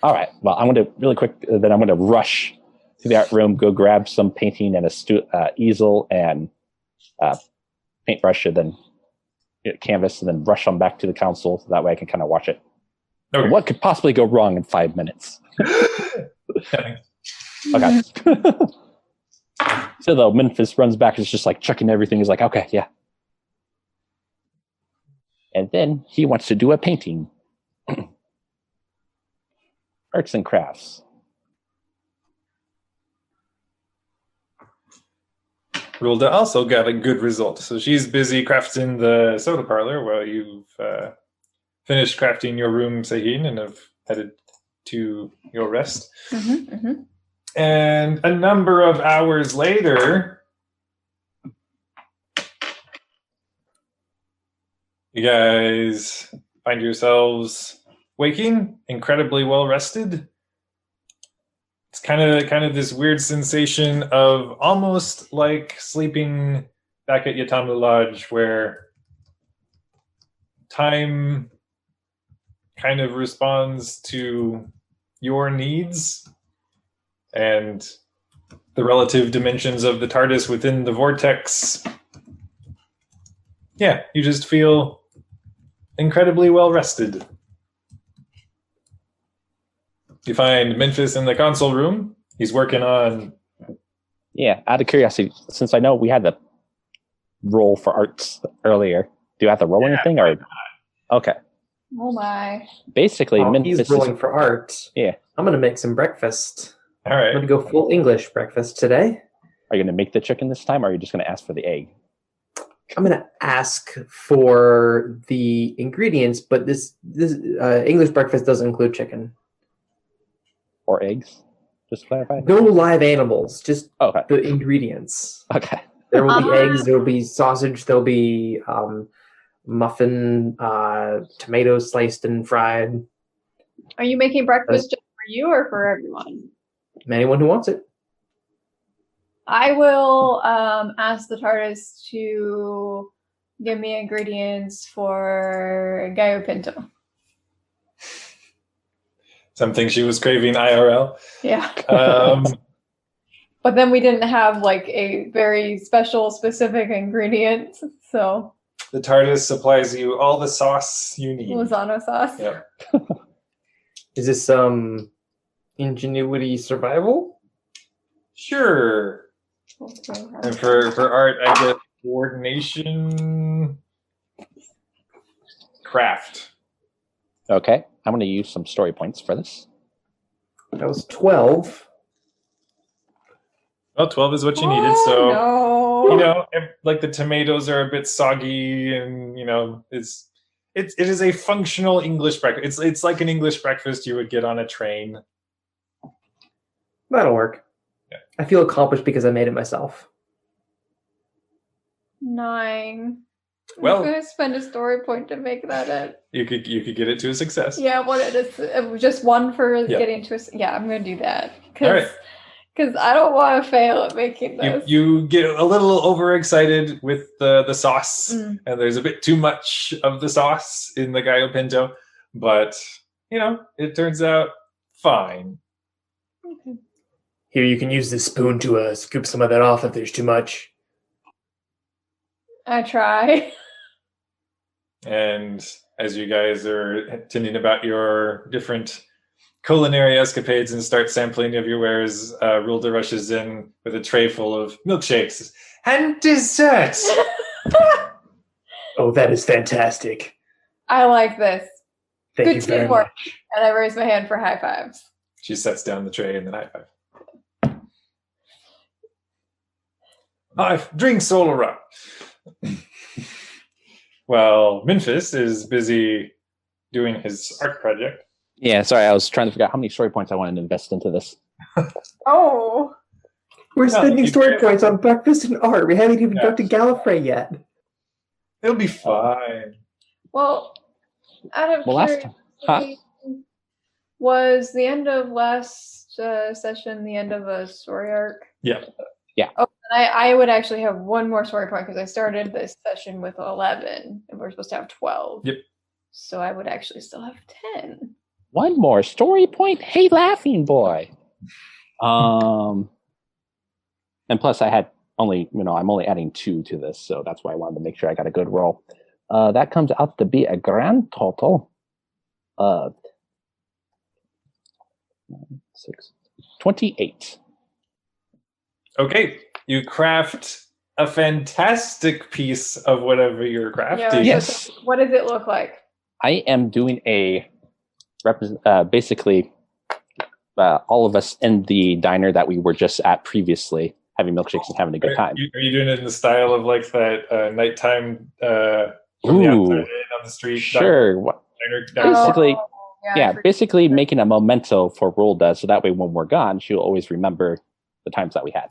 All right. Well, I'm going to really quick. Then I'm going to rush to the art room, go grab some painting and a easel and paintbrush, and then canvas, and then rush on back to the console. So that way I can kind of watch it. Okay. What could possibly go wrong in 5 minutes? Okay. Okay. So though Memphis runs back, is just like checking everything. He's like, okay, yeah. And then he wants to do a painting. Arts and crafts. Rulda also got a good result. So she's busy crafting the soda parlor while you've finished crafting your room, Sahin, and have headed to your rest. And a number of hours later, you guys find yourselves waking, incredibly well rested. It's kind of this weird sensation of almost like sleeping back at Yatamu Lodge, where time kind of responds to your needs, and the relative dimensions of the TARDIS within the vortex. Yeah, you just feel incredibly well rested. You find Memphis in the console room. He's working on... Yeah, out of curiosity, since I know we had the roll for arts earlier, do you have to roll anything? Or okay. Oh my. Basically, Memphis he's rolling for art. Yeah. I'm going to make some breakfast. All I'm right. going to go full English breakfast today. Are you going to make the chicken this time, or are you just going to ask for the egg? I'm going to ask for the ingredients, but this English breakfast doesn't include chicken. Or eggs? Just to clarify. No live animals, just Okay. the ingredients. Okay. There will be eggs, there will be sausage, there will be muffin, tomatoes sliced and fried. Are you making breakfast just for you or for everyone? Anyone who wants it. I will ask the TARDIS to give me ingredients for Gallo Pinto. Something she was craving IRL. Yeah. But then we didn't have like a very special specific ingredient, so the TARDIS supplies you all the sauce you need. Lozano sauce. Yep. Is this ingenuity survival? Sure. Okay. And for art, I get coordination, craft. Okay. I'm going to use some story points for this. That was 12. Well, 12 is what you needed, so no. you know, like the tomatoes are a bit soggy, and you know, it is a functional English breakfast. It's like an English breakfast you would get on a train. That'll work. Yeah. I feel accomplished because I made it myself. 9. Well, I'm gonna spend a story point to make that it. you could get it to a success. Yeah, what it is? It was just one for Yeah. getting to. Yeah, I'm gonna do that All right. because I don't want to fail at making this. You get a little overexcited with the sauce, Mm. and there's a bit too much of the sauce in the Gallo Pinto, but you know, it turns out fine. Okay. Here, you can use this spoon to scoop some of that off if there's too much. I try. And as you guys are tending about your different culinary escapades and start sampling of your wares, Rulda rushes in with a tray full of milkshakes and dessert. Oh, that is fantastic. I like this. Thank Good you very teamwork. much. And I raise my hand for high fives. She sets down the tray and then high five. Drink Solar Rock. while Memphis is busy doing his art project. Yeah, sorry, I was trying to figure out how many story points I wanted to invest into this. Oh. We're No, spending you story can't. points on breakfast and art. We haven't even Yeah. got to Gallifrey yet. It'll be fine. Well, out of Well, last curiosity, time, was the end of last session the end of a story arc? Yeah. Oh, and I would actually have one more story point because I started this session with 11 and we're supposed to have 12. Yep. So I would actually still have 10. one more story point. Hey, laughing boy. And plus, I had only, I'm only adding 2 to this, so that's why I wanted to make sure I got a good roll. That comes out to be a grand total of 28. Okay, you craft a fantastic piece of whatever you're crafting. Yeah, Yes. so what does it look like? I am doing a basically all of us in the diner that we were just at previously, having milkshakes and having a good time. Are you doing it in the style of like that nighttime from the outside in on the street? Sure. Diner? Basically, yeah, basically making a memento for Rolda, so that way when we're gone, she'll always remember the times that we had.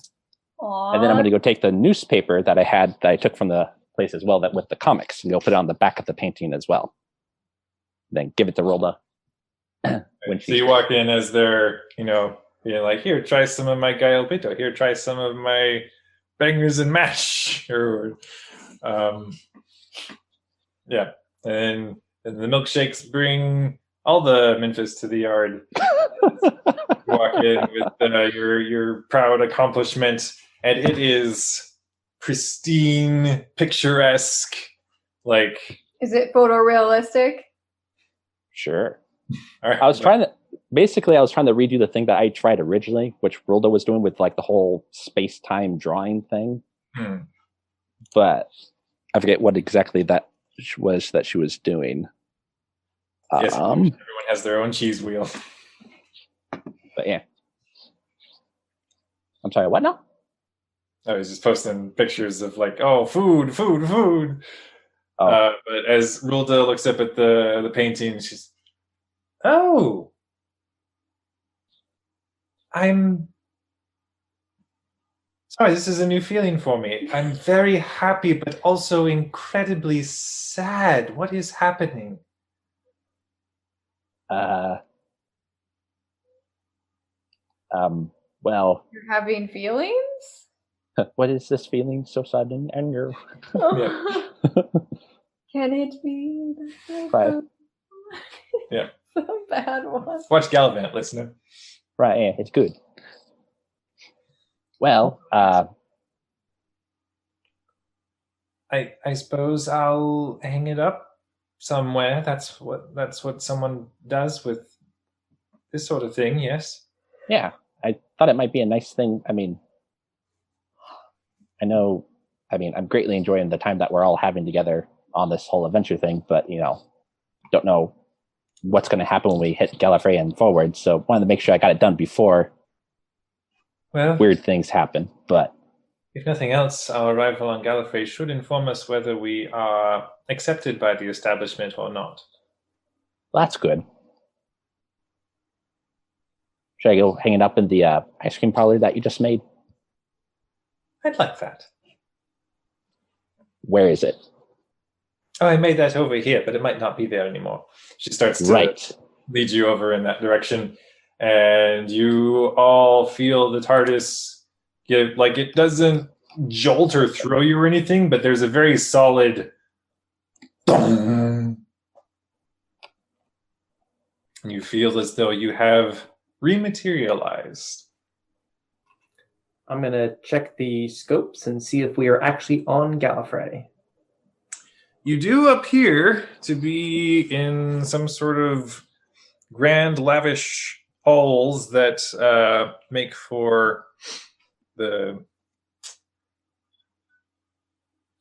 Aww. And then I'm going to go take the newspaper that I took from the place as well, that with the comics, and go put it on the back of the painting as well. Then give it to Rolda. So you walk in as they're, being like, here, try some of my gallo pinto. Here, try some of my bangers and mash. Or, yeah. And the milkshakes bring all the Memphis to the yard. You walk in with your proud accomplishment, and it is pristine, picturesque. Like, is it photorealistic? Sure. All right. I was trying to redo the thing that I tried originally, which Rolda was doing with like the whole space-time drawing thing. But I forget what exactly that was that she was doing. Yes, everyone has their own cheese wheel. But yeah. I'm sorry, what now? I was just posting pictures of like, oh, food. Oh. But as Rulda looks up at the painting, she's, oh, I'm sorry, this is a new feeling for me. I'm very happy, but also incredibly sad. What is happening? Well, You're having feelings? what is this feeling so sudden and you're Can it be? Right. Yeah. The bad one. Watch Gallivant, listener. Right, yeah, it's good. Well, I suppose I'll hang it up somewhere. That's what someone does with this sort of thing, yes. Yeah, I thought it might be a nice thing. I mean, I'm greatly enjoying the time that we're all having together on this whole adventure thing, but don't know what's going to happen when we hit Gallifrey and forward. So wanted to make sure I got it done before weird things happen. But if nothing else, our arrival on Gallifrey should inform us whether we are accepted by the establishment or not. That's good. Should I go hang it up in the ice cream parlor that you just made? I'd like that. Where is it? Oh, I made that over here, but it might not be there anymore. She starts to lead you over in that direction, and you all feel the TARDIS give, like, it doesn't jolt or throw you or anything, but there's a very solid and you feel as though you have rematerialized. I'm going to check the scopes and see if we are actually on Gallifrey. You do appear to be in some sort of grand, lavish halls that make for the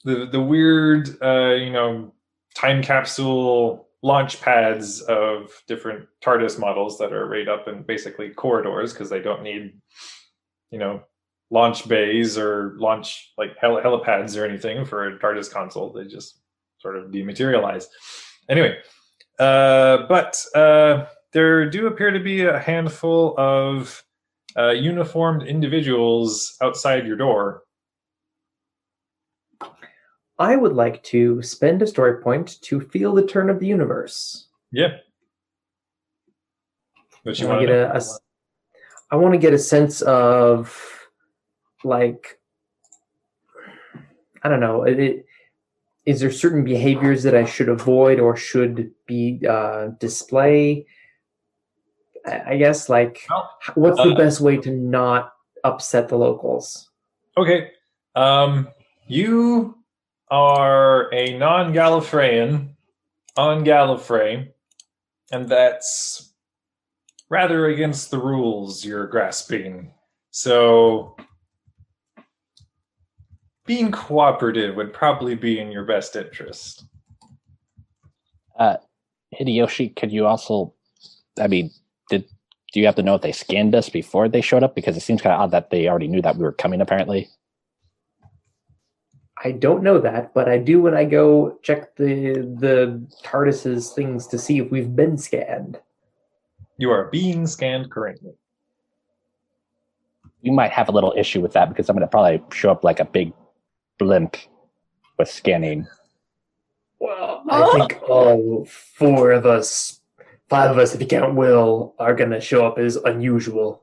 weird, time capsule launch pads of different TARDIS models that are right up in basically corridors because they don't need, launch bays or launch like helipads or anything for a TARDIS console. They just sort of dematerialize. Anyway, but there do appear to be a handful of uniformed individuals outside your door. I would like to spend a story point to feel the turn of the universe. Yeah. What you I want to know? I want to get a sense of, like, I don't know. Is there certain behaviors that I should avoid or should be display? I guess, like, Well, what's the best way to not upset the locals? Okay. You are a non-Gallifreyan on Gallifrey, and that's rather against the rules you're grasping. So being cooperative would probably be in your best interest. Hideyoshi, could you also, I mean, do you have to know if they scanned us before they showed up? Because it seems kind of odd that they already knew that we were coming, apparently. I don't know that, but I do when I go check the TARDIS's things to see if we've been scanned. You are being scanned currently. We might have a little issue with that because I'm going to probably show up like a big blimp with scanning. Well, I think all 4 of us, 5 of us, if you count Will, are going to show up as unusual.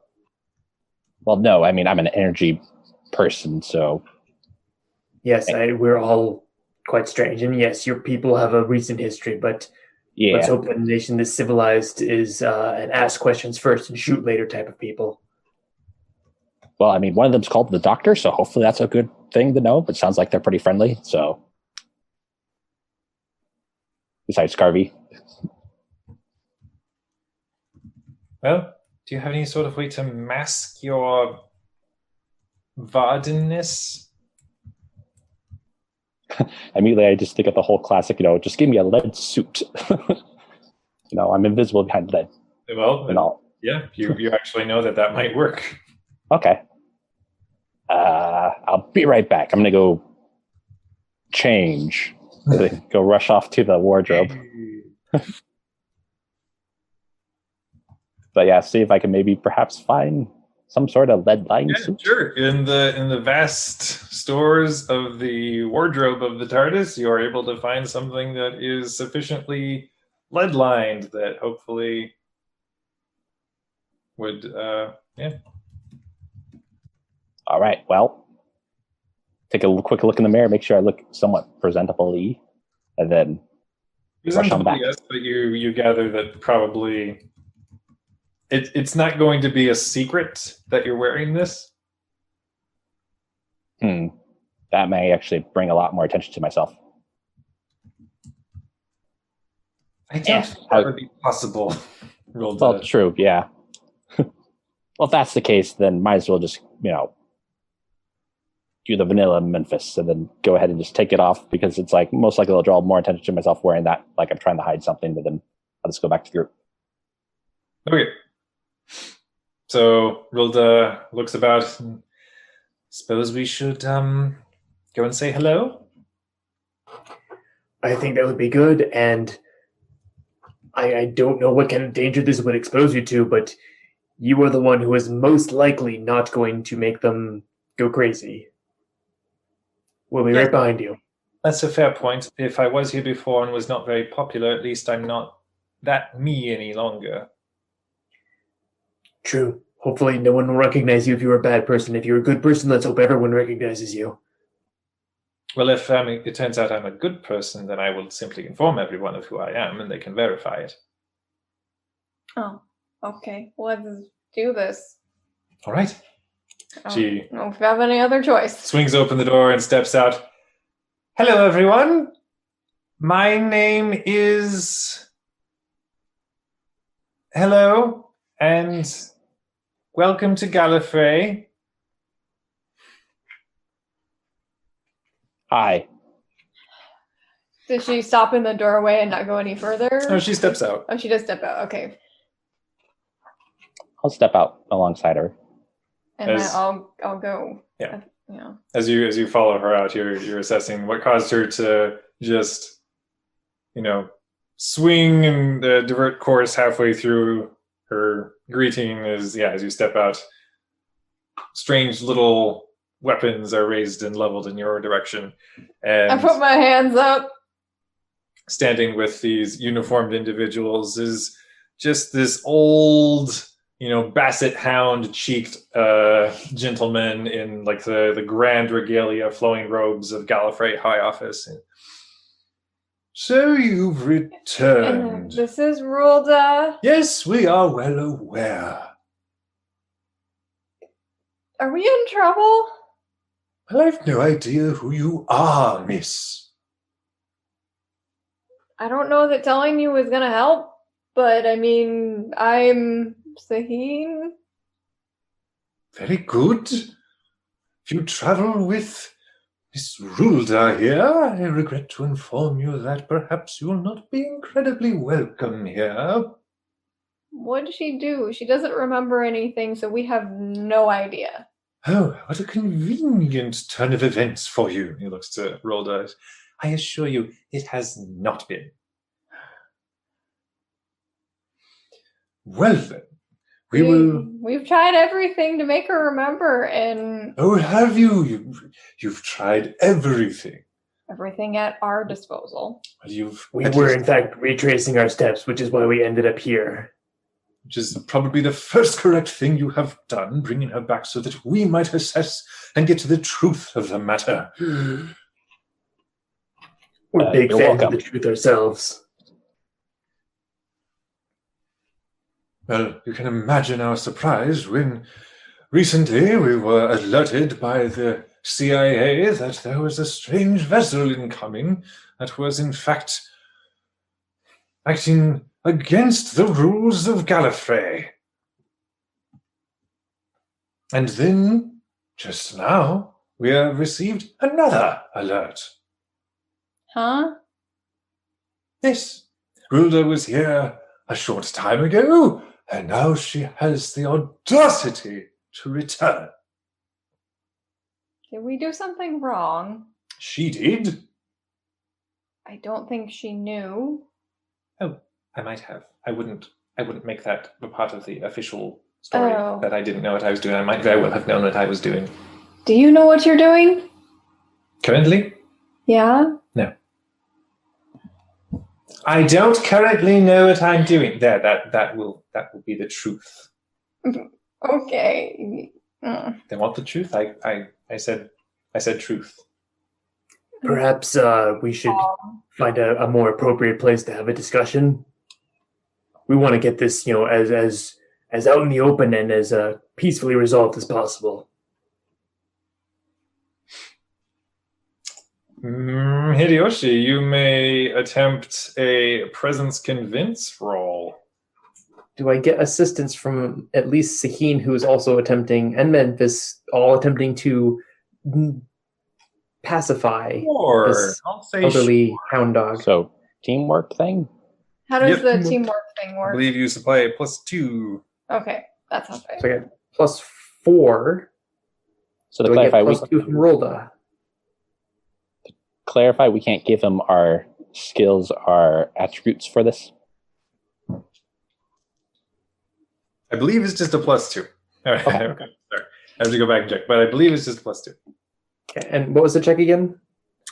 Well, no, I mean, I'm an energy person, so... Yes, we're all quite strange. And yes, your people have a recent history, but yeah. Let's hope that a nation that's civilized is an ask questions first and shoot later type of people. Well, I mean, one of them's called the Doctor, so hopefully that's a good thing to know, but sounds like they're pretty friendly, so... Besides Scarvy. Well, do you have any sort of way to mask your vardenness? Immediately, I just think of the whole classic, just give me a lead suit. I'm invisible behind lead. Well, and all. Yeah, you actually know that might work. Okay. I'll be right back. I'm going to go change. Go rush off to the wardrobe. But yeah, see if I can maybe perhaps find some sort of lead-lined suit. Sure. In the vast stores of the wardrobe of the TARDIS, you are able to find something that is sufficiently lead-lined that hopefully would, All right, well, take a quick look in the mirror, make sure I look somewhat presentable-y, and then rush on back. Yes, but you gather that probably... It's not going to be a secret that you're wearing this. That may actually bring a lot more attention to myself. I don't think that would be possible. Well, true, yeah. Well, if that's the case, then might as well just, do the vanilla Memphis and then go ahead and just take it off because it's like most likely I'll draw more attention to myself wearing that, like I'm trying to hide something, but then I'll just go back to the group. Okay. So Rilda looks about. Suppose we should go and say hello? I think that would be good, and I don't know what kind of danger this would expose you to, but you are the one who is most likely not going to make them go crazy. We'll be right behind you. That's a fair point. If I was here before and was not very popular, at least I'm not that me any longer. True. Hopefully no one will recognize you if you're a bad person. If you're a good person, let's hope everyone recognizes you. Well, if it turns out I'm a good person, then I will simply inform everyone of who I am and they can verify it. Oh, okay. Let's do this. All right. She I don't know if you have any other choice. Swings open the door and steps out. Hello, everyone. My name is... Hello, and welcome to Gallifrey. Hi. Did she stop in the doorway and not go any further? No, she steps out. Oh, she does step out. Okay. I'll step out alongside her. And then I'll go. Yeah. Yeah. As you follow her out, you're assessing what caused her to just swing and divert course halfway through her greeting as you step out. Strange little weapons are raised and leveled in your direction. And I put my hands up. Standing with these uniformed individuals is just this old, basset hound-cheeked gentleman in like the grand regalia, flowing robes of Gallifrey High Office. So you've returned. This is Rulda. Yes, we are well aware. Are we in trouble? Well, I've no idea who you are, miss. I don't know that telling you is going to help, but I mean, I'm Saheen. Very good. If you travel with Miss Rulda here, I regret to inform you that perhaps you will not be incredibly welcome here. What did she do? She doesn't remember anything, so we have no idea. Oh, what a convenient turn of events for you. He looks to Rulda. I assure you, it has not been. Well then, We've tried everything to make her remember, and... Oh, have you? You've tried everything. Everything at our disposal. Well, we were, in fact, retracing our steps, which is why we ended up here. Which is probably the first correct thing you have done, bringing her back so that we might assess and get to the truth of the matter. We're big fans of the truth ourselves. Well, you can imagine our surprise when recently we were alerted by the CIA that there was a strange vessel incoming that was in fact acting against the rules of Gallifrey. And then, just now, we have received another alert. Huh? Yes, Rulda was here a short time ago, and now she has the audacity to return. Did we do something wrong? She did. I don't think she knew. Oh, I might have. I wouldn't make that a part of the official story that I didn't know what I was doing. I might very well have known what I was doing. Do you know what you're doing? Currently? Yeah? No. I don't currently know what I'm doing. There, that will be the truth. Okay. They want the truth? I said truth. Perhaps we should find a more appropriate place to have a discussion. We want to get this, as out in the open and as peacefully resolved as possible. Hideyoshi, you may attempt a presence convince roll. Do I get assistance from at least Saheen, who is also attempting, and Memphis, all attempting to pacify this elderly hound dog? So, teamwork thing? How does the teamwork thing work? I believe you supply a +2. Okay, that's not fair. So I get +4. So to clarify, we +2 from Rolda. Clarify, we can't give them our skills, our attributes for this. I believe it's just a +2. All right. Okay. Sorry. I have to go back and check, but I believe it's just a +2. Okay. And what was the check again?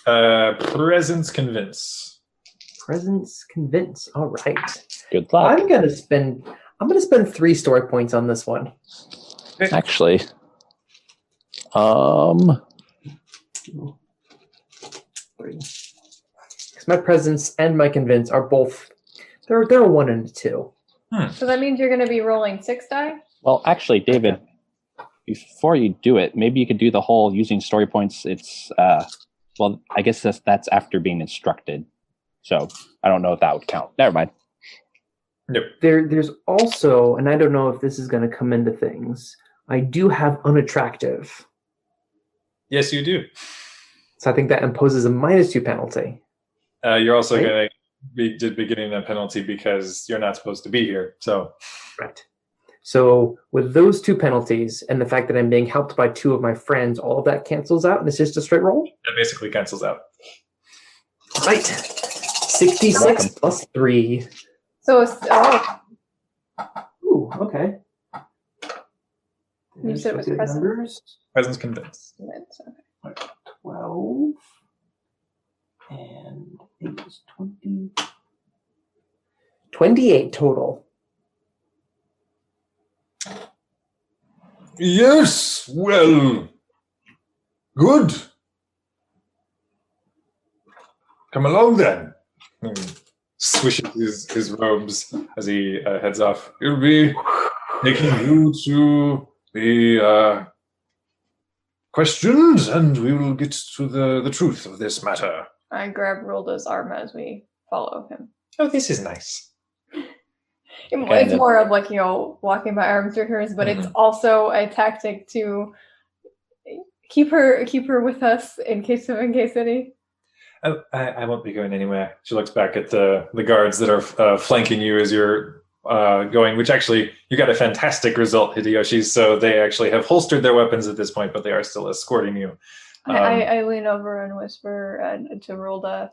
Presence convince. Presence convince. All right. Good luck. I'm gonna spend 3 story points on this one. Actually, 3. Because my presence and my convince are both they're a 1 and a 2. So that means you're going to be rolling 6 die? Well, actually, David, before you do it, maybe you could do the whole using story points. It's well, I guess that's after being instructed. So I don't know if that would count. Never mind. Nope. There's also, and I don't know if this is going to come into things, I do have unattractive. Yes, you do. So I think that imposes a -2 penalty. You're also going to be getting a penalty because you're not supposed to be here. So, right. So with those 2 penalties and the fact that I'm being helped by 2 of my friends, all of that cancels out, and it's just a straight roll. It basically cancels out. Right. 66 plus 3. So, Ooh, okay. You said it was Good presence? numbers. Presence convince. okay. 12. And it was 20. 28 total. Yes, well, good. Come along then. Swishes his robes as he heads off. He'll be taking you to the questions, and we will get to the truth of this matter. I grab Rilda's arm as we follow him. Oh, this is nice. It's more of like, walking my arm through hers, but it's also a tactic to keep her with us in case any. I won't be going anywhere. She looks back at the guards that are flanking you as you're going, which actually, you got a fantastic result, Hideyoshi, so they actually have holstered their weapons at this point, but they are still escorting you. I lean over and whisper to Rilda,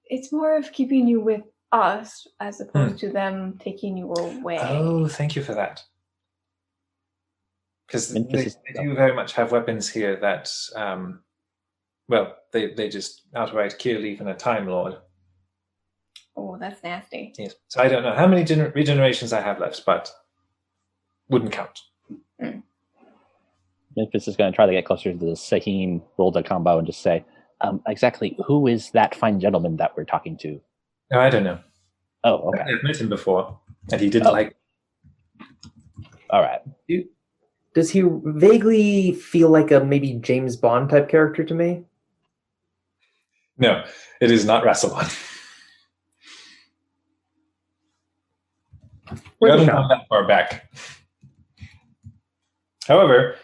it's more of keeping you with us as opposed to them taking you away. Oh, thank you for that. Because they do very much have weapons here that, they just outright kill even a Time Lord. Oh, that's nasty. Yes. So I don't know how many regenerations I have left, but wouldn't count. Memphis is going to try to get closer to the Sahim Rolda combo and just say, exactly who is that fine gentleman that we're talking to? No, I don't know. Oh, okay. I've met him before, and he didn't like me. All right. Does he vaguely feel like a maybe James Bond type character to me? No, it is not Rassilon. We haven't gone that far back. However,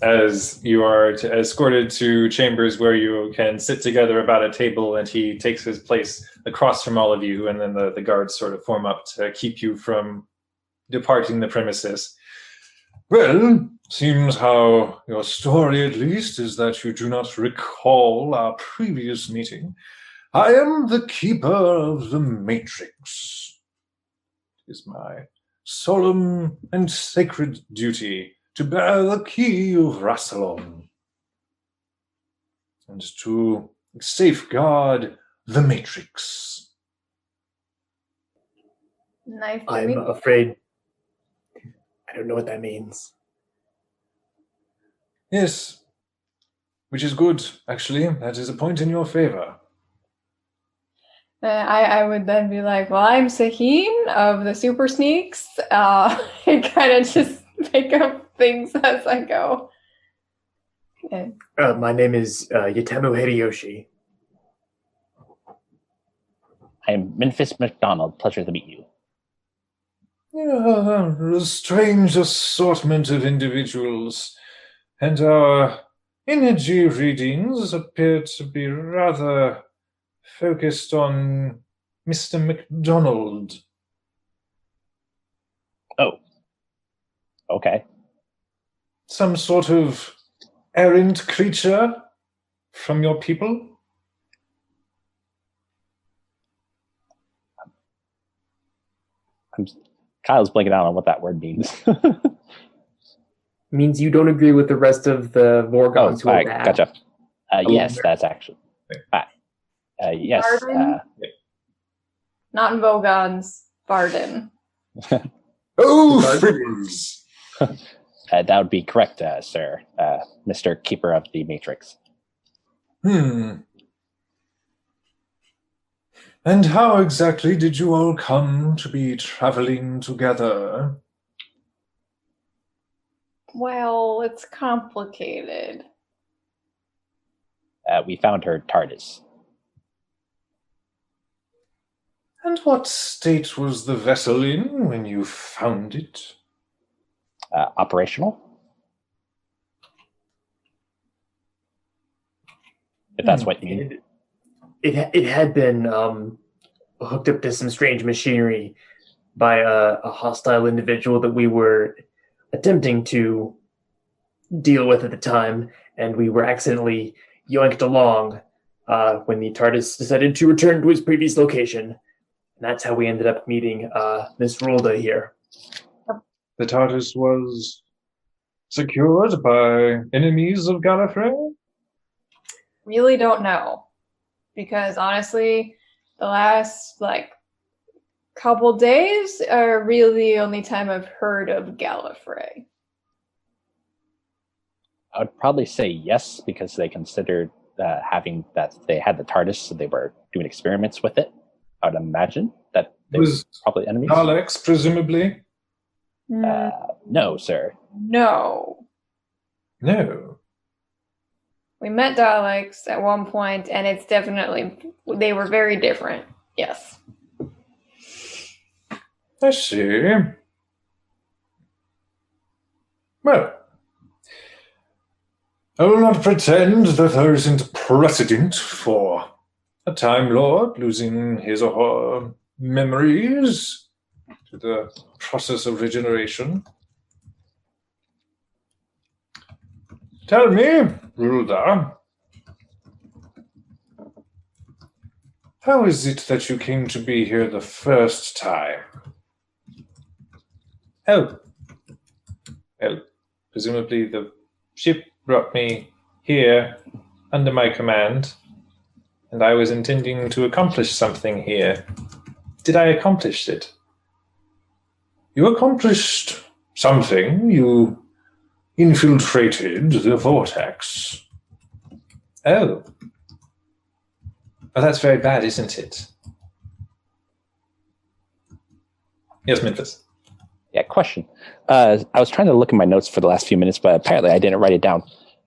as you are escorted to chambers where you can sit together about a table, and he takes his place across from all of you, and then the guards sort of form up to keep you from departing the premises. Well, seems how your story at least is that you do not recall our previous meeting. I am the keeper of the Matrix. It is my solemn and sacred duty to bear the key of Rassilon and to safeguard the Matrix. Nice to I'm meet you. afraid I don't know what that means. Yes, which is good, actually. That is a point in your favor. I would then be like, well, I'm Sahim of the Super Sneaks. And kind of just make up things as I go. Yeah. My name is Yatemu Hideyoshi. I am Memphis McDonald. Pleasure to meet you. A strange assortment of individuals, and our energy readings appear to be rather focused on Mr. McDonald. Oh. Okay. Some sort of errant creature from your people? Kyle's blanking out on what that word means. Means you don't agree with the rest of the Vorgons who are bad. Gotcha. Yes, that's actually. Yes. Not in Vogons, Varden. Oh, friends! That would be correct, sir. Mr. Keeper of the Matrix. And how exactly did you all come to be traveling together? Well, it's complicated. We found her TARDIS. And what state was the vessel in when you found it? Operational? If that's what you mean. It had been hooked up to some strange machinery by a hostile individual that we were attempting to deal with at the time, and we were accidentally yoinked along when the TARDIS decided to return to its previous location. And that's how we ended up meeting Miss Rulda here. The TARDIS was secured by enemies of Gallifrey? Really don't know. Because honestly, the last couple days are really the only time I've heard of Gallifrey. I would probably say yes, because they considered having that they had the TARDIS, so they were doing experiments with it. I would imagine that they Was were probably enemies. Daleks, presumably? No, sir. No. No. We met Daleks at one point, and it's definitely, they were very different. Yes. I see. Well, I will not pretend that there isn't precedent for a Time Lord losing his or her memories to the process of regeneration. Tell me, Rulda, how is it that you came to be here the first time? Oh, well, presumably the ship brought me here under my command, and I was intending to accomplish something here. Did I accomplish it? You accomplished something. You infiltrated the vortex. Oh. Oh, that's very bad, isn't it? Yes, Memphis. Yeah, question. I was trying to look in my notes for the last few minutes, but apparently I didn't write it down.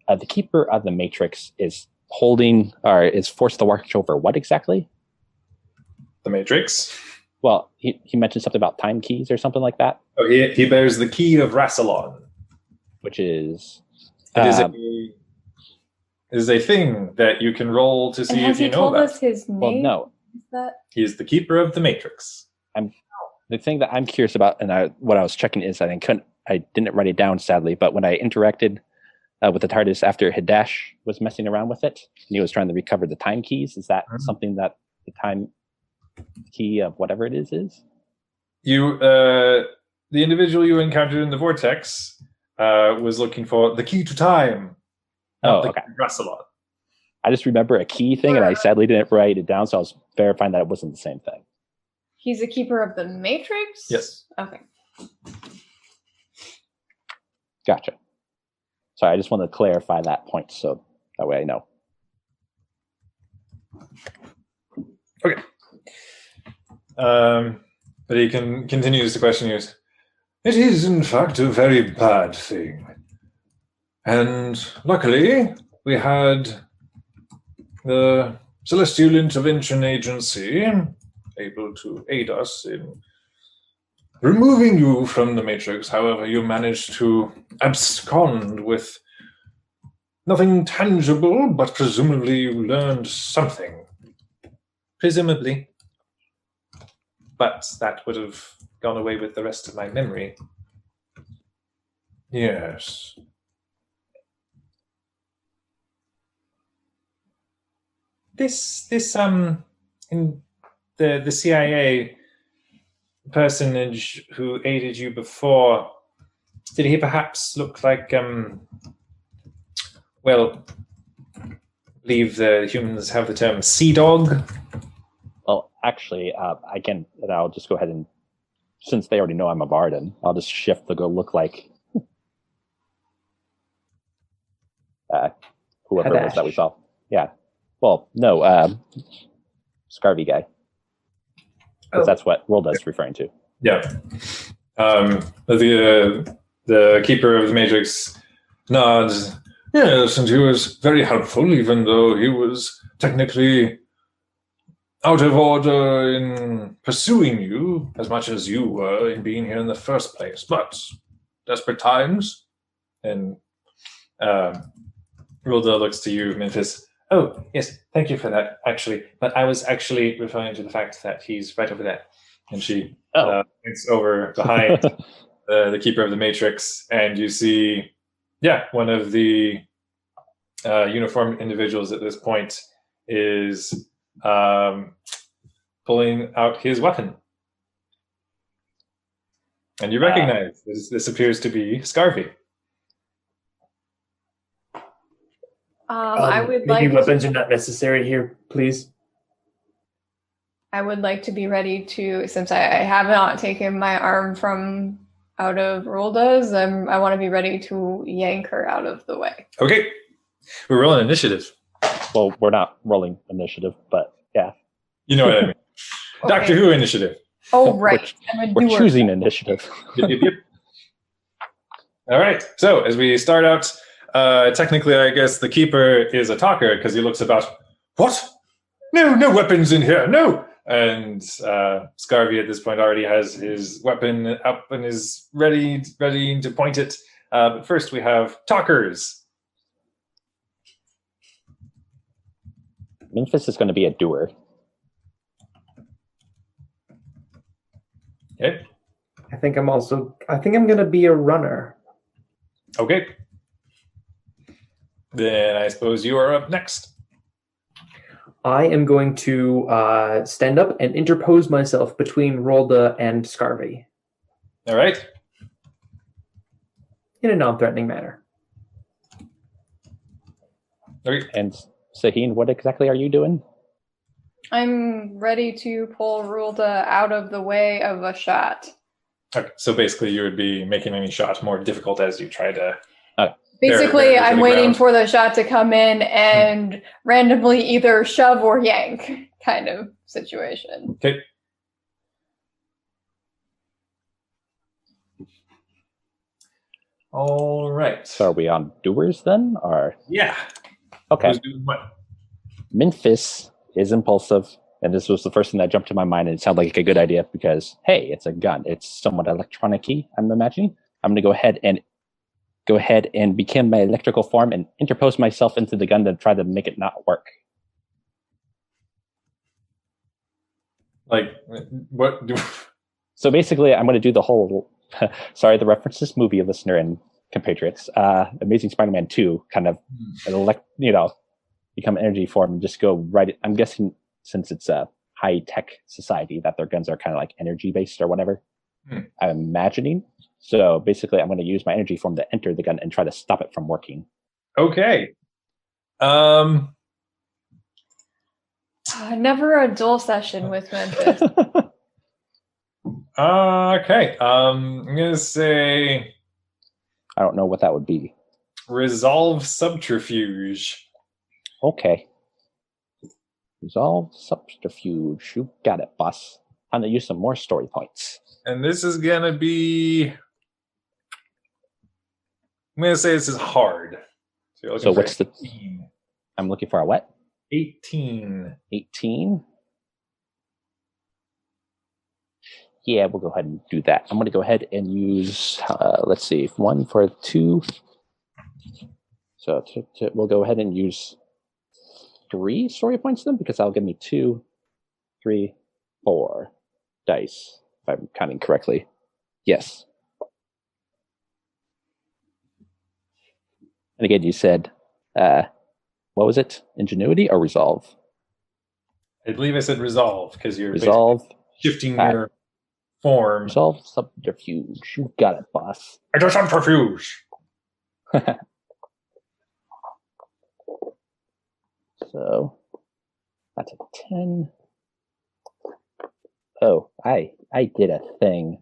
The Keeper of the Matrix is holding, or is forced to watch over what exactly? The Matrix. Well, he mentioned something about time keys or something like that. Oh, he bears the key of Rassilon. Which is... It is a thing that you can roll to see if you know has he told that. us his name? Well, no. Is that? He is the Keeper of the Matrix. The thing that I'm curious about, and what I was checking is I didn't write it down, sadly, but when I interacted with the TARDIS after Hidash was messing around with it, and he was trying to recover the time keys, is that something that the time key of whatever it is? You, the individual you encountered in the vortex was looking for the key to time. Okay. Rassilon. I just remember a key thing, and I sadly didn't write it down, so I was verifying that it wasn't the same thing. He's a keeper of the Matrix? Yes. Okay. Gotcha. Sorry, I just wanted to clarify that point, so that way I know. Okay. But he continues to question you. It is, in fact, a very bad thing. And luckily, we had the Celestial Intervention Agency able to aid us in removing you from the Matrix. However, you managed to abscond with nothing tangible, but presumably you learned something. Presumably. But that would have gone away with the rest of my memory. Yes. This in the CIA personage who aided you before, did he perhaps look like well, I believe the humans have the term sea dog? Well, actually, again, I'll just go ahead and, since they already know I'm a Varden, I'll just shift to go look like whoever it was that we saw. Yeah. Well, no, Scarvy guy. Because that's what Rolda is referring to. Yeah. The Keeper of the Matrix nods. Yes, and he was very helpful, even though he was technically out of order in pursuing you as much as you were in being here in the first place. But desperate times. And Rolda looks to you, Memphis. Oh, yes, thank you for that, actually. But I was actually referring to the fact that he's right over there. And she points over behind the Keeper of the Matrix, and you see, one of the uniformed individuals at this point is pulling out his weapon. And you recognize this appears to be Scarvy. I would maybe like weapons are not necessary here, please. I would like to be ready to, since I have not taken my arm from out of Rolda's, I want to be ready to yank her out of the way. Okay. We're rolling initiative. Well, we're not rolling initiative, but yeah. You know what I mean. Okay. Doctor Who initiative. Oh, right. We're choosing initiative. Yep. All right. So as we start out, technically, I guess the keeper is a talker because he looks about, what? No weapons in here, no. And Scarvy at this point already has his weapon up and is ready to point it. But first we have talkers. Memphis is going to be a doer. Okay. I think I'm going to be a runner. Okay. Then I suppose you are up next. I am going to stand up and interpose myself between Rolda and Scarvy All right. in a non-threatening manner. Okay. And Saheen, what exactly are you doing? I'm ready to pull Rolda out of the way of a shot. Okay. So basically you would be making any shot more difficult as you try to... Basically, Barrier to I'm the waiting ground. for the shot to come in and randomly either shove or yank kind of situation. Okay. All right. So are we on doers then? Or Yeah. okay. Who's doing what? Memphis is impulsive, and this was the first thing that jumped to my mind, and it sounded like a good idea because, hey, it's a gun. It's somewhat electronic-y, I'm imagining. I'm going to go ahead and become my electrical form and interpose myself into the gun to try to make it not work. Like, what do... So basically, I'm going to do the whole, sorry, the reference to this movie, listener and compatriots, Amazing Spider-Man 2, kind of, become energy form and just go right. I'm guessing since it's a high-tech society that their guns are kind of like energy-based or whatever. I'm imagining. So basically, I'm going to use my energy form to enter the gun and try to stop it from working. Okay. Never a duel session with Memphis. Okay. I'm going to say I don't know what that would be. resolve subterfuge. Okay. Resolve subterfuge. You got it, boss. I'm going to use some more story points. And this is going to be... I'm going to say this is hard. So what's 18. I'm looking for a what? 18. 18? Yeah, we'll go ahead and do that. I'm going to go ahead and use, let's see, 1 for 2. So we'll go ahead and use 3 story points then, because that'll give me 2, 3, 4 dice, if I'm counting correctly. Yes. And again, you said, what was it? Ingenuity or resolve? I believe I said resolve because you're Resolve. shifting your form. Resolve subterfuge. You got it, boss. It's a subterfuge. So that's a 10. Oh, I did a thing.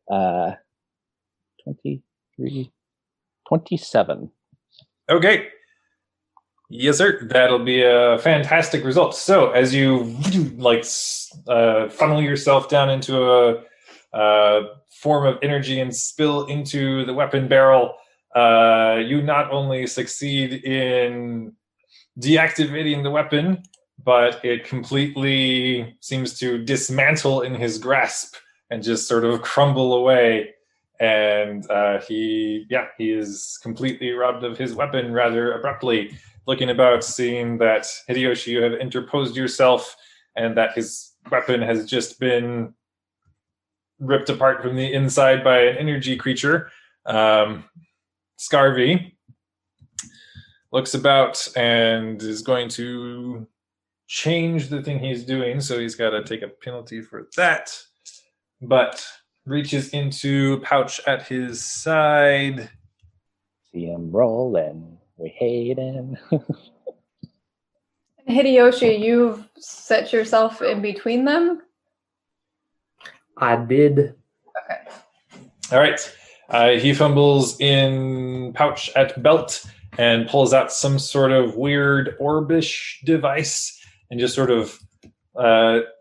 23, 27. Okay. Yes, sir. That'll be a fantastic result. So as you funnel yourself down into a form of energy and spill into the weapon barrel, you not only succeed in deactivating the weapon, but it completely seems to dismantle in his grasp and just sort of crumble away. And he is completely robbed of his weapon rather abruptly. Looking about, seeing that Hideyoshi, you have interposed yourself and that his weapon has just been ripped apart from the inside by an energy creature. Scarvy looks about and is going to change the thing he's doing, so he's got to take a penalty for that. But reaches into pouch at his side. See him rolling. We hate him. Hideyoshi, you've set yourself in between them? I did. Okay. All right. He fumbles in pouch at belt and pulls out some sort of weird orbish device and just sort of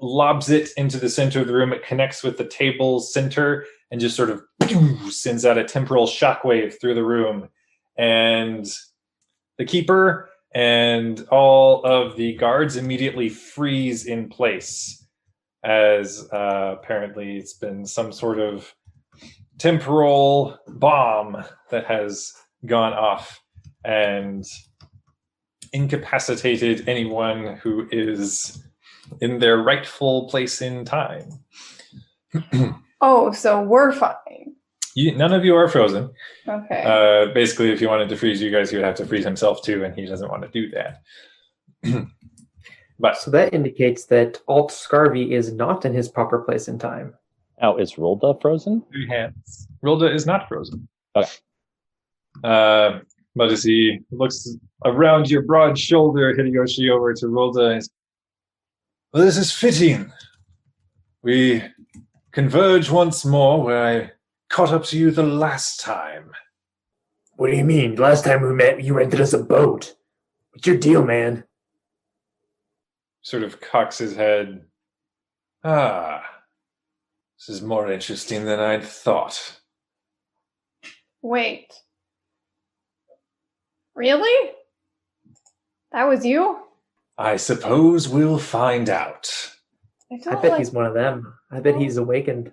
lobs it into the center of the room. It connects with the table's center and just sort of sends out a temporal shockwave through the room. And the keeper and all of the guards immediately freeze in place, as apparently it's been some sort of temporal bomb that has gone off and incapacitated anyone who is in their rightful place in time. Oh, so we're fine. None of you are frozen. Okay. Basically, if he wanted to freeze you guys, he would have to freeze himself too, and he doesn't want to do that. But So that indicates that Alt Scarvy is not in his proper place in time. Now, is Rolda frozen? 3 hands. Rilda is not frozen. Okay. But as he looks around your broad shoulder, Hideyoshi, over to Rilda, and well, this is fitting. We converge once more where I caught up to you the last time. What do you mean? Last time we met, you rented us a boat. What's your deal, man? Sort of cocks his head. Ah, this is more interesting than I'd thought. Wait. Really? That was you? I suppose we'll find out. I bet he's one of them. I bet he's awakened.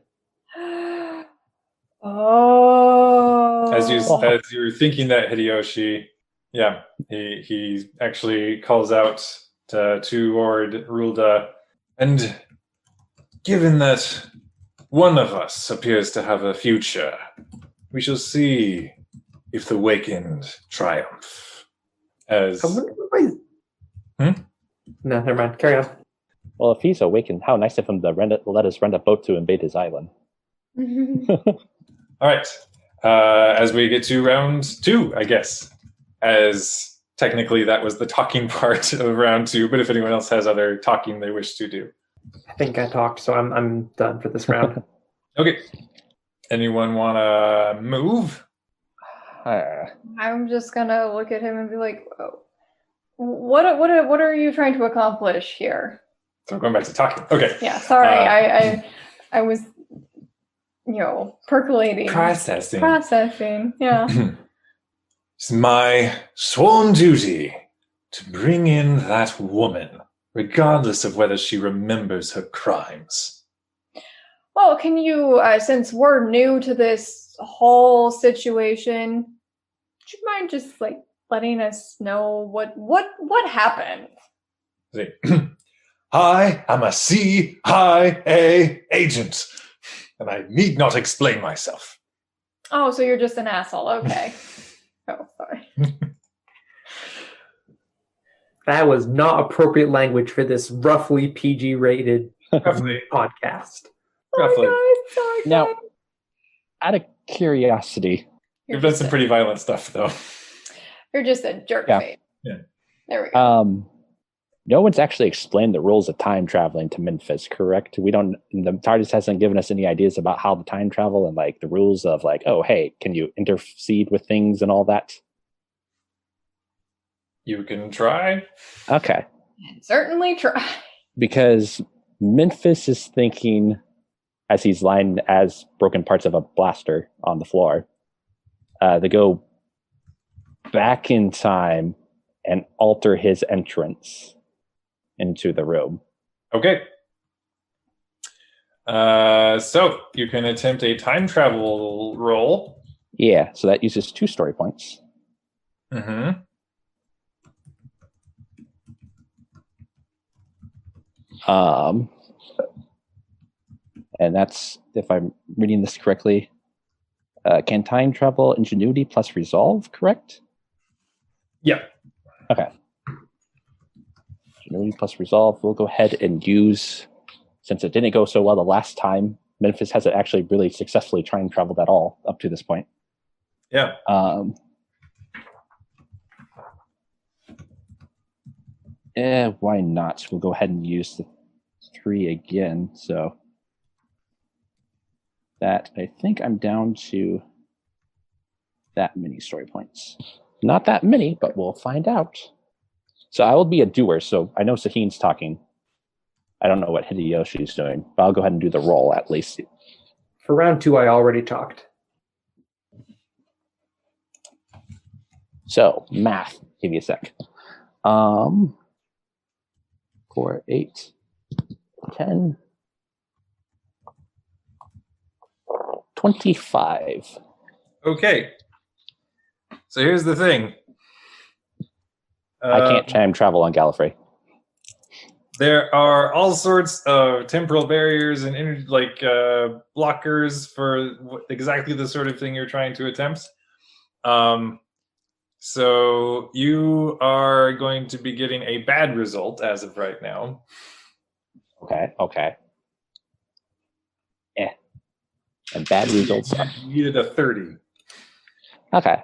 Oh. As you're thinking that, Hideyoshi, yeah, he actually calls out toward Rulda, and given that one of us appears to have a future, we shall see if the Wakened triumph. As I wonder why. No, never mind. Carry on. Well, if he's awakened, how nice of him to let us rent a boat to invade his island. all right, as we get to round 2, I guess, as technically that was the talking part of round 2, but if anyone else has other talking they wish to do. I think I talked, so I'm done for this round. Okay. Anyone want to move? I'm just gonna look at him and be like, oh, what are you trying to accomplish here? So I'm going back to talking. Okay. Yeah, sorry. I was, percolating. Processing, yeah. It's my sworn duty to bring in that woman, regardless of whether she remembers her crimes. Well, can you, since we're new to this whole situation, would you mind just letting us know what happened? See. I am a CIA agent, and I need not explain myself. Oh, so you're just an asshole. Okay. Oh, sorry. That was not appropriate language for this roughly PG-rated Roughly. podcast. Roughly. Sorry, Now, guys. out of curiosity, We've done some pretty violent stuff, though. You're just a jerk Yeah. face. Yeah. There we go. no one's actually explained the rules of time traveling to Memphis, correct? The TARDIS hasn't given us any ideas about how the time travel and the rules of oh, hey, can you intercede with things and all that? You can try. Okay. Certainly try. Because Memphis is thinking, as he's lying as broken parts of a blaster on the floor, to go back in time and alter his entrance into the room. Okay. So you can attempt a time travel roll. Yeah, so that uses 2 story points. Mm-hmm. And that's, if I'm reading this correctly, can time travel ingenuity plus resolve, correct? Yeah. Okay. Ingenuity plus resolve. We'll go ahead and use, since it didn't go so well the last time, Memphis hasn't actually really successfully time traveled at all up to this point. Yeah. Why not? We'll go ahead and use the 3 again. So that, I think I'm down to that many story points. Not that many, but we'll find out. So I will be a doer. So I know Sahin's talking. I don't know what Hideyoshi's doing, but I'll go ahead and do the roll at least. For round 2, I already talked. So math. Give me a sec. 4, 8, 10, 25. Okay. So here's the thing. I can't time travel on Gallifrey. There are all sorts of temporal barriers and blockers for exactly the sort of thing you're trying to attempt. So you are going to be getting a bad result as of right now. Okay. And bad results. You needed a 30. Okay.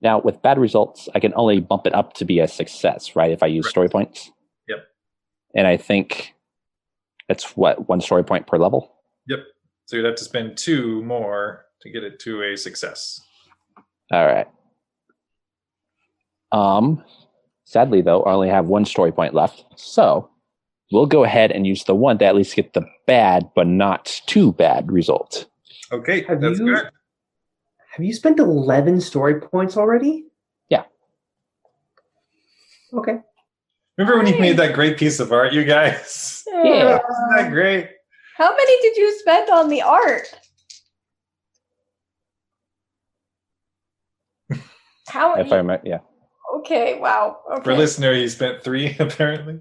Now, with bad results, I can only bump it up to be a success, right? If I use story points. Yep. And I think it's 1 story point per level? Yep. So you'd have to spend 2 more to get it to a success. All right. Sadly, though, I only have 1 story point left. So we'll go ahead and use the 1 to at least get the bad, but not too bad result. Okay, that's good. Have you spent 11 story points already? Yeah. Okay. Remember when you made that great piece of art, you guys? Yeah. Isn't that great? How many did you spend on the art? How many? If I remember, yeah. Okay, wow. Okay. For listener, you spent 3, apparently.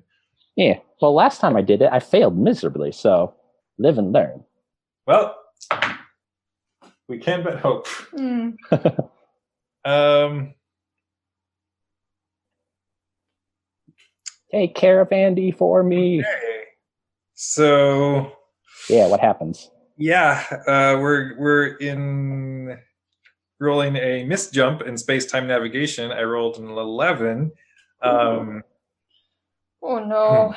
Yeah. Well, last time I did it, I failed miserably. So live and learn. Well, we can but hope. Take care of Andy for me. Okay. So. Yeah, what happens? Yeah, we're in rolling a missed jump in space-time navigation. I rolled an 11. Oh no.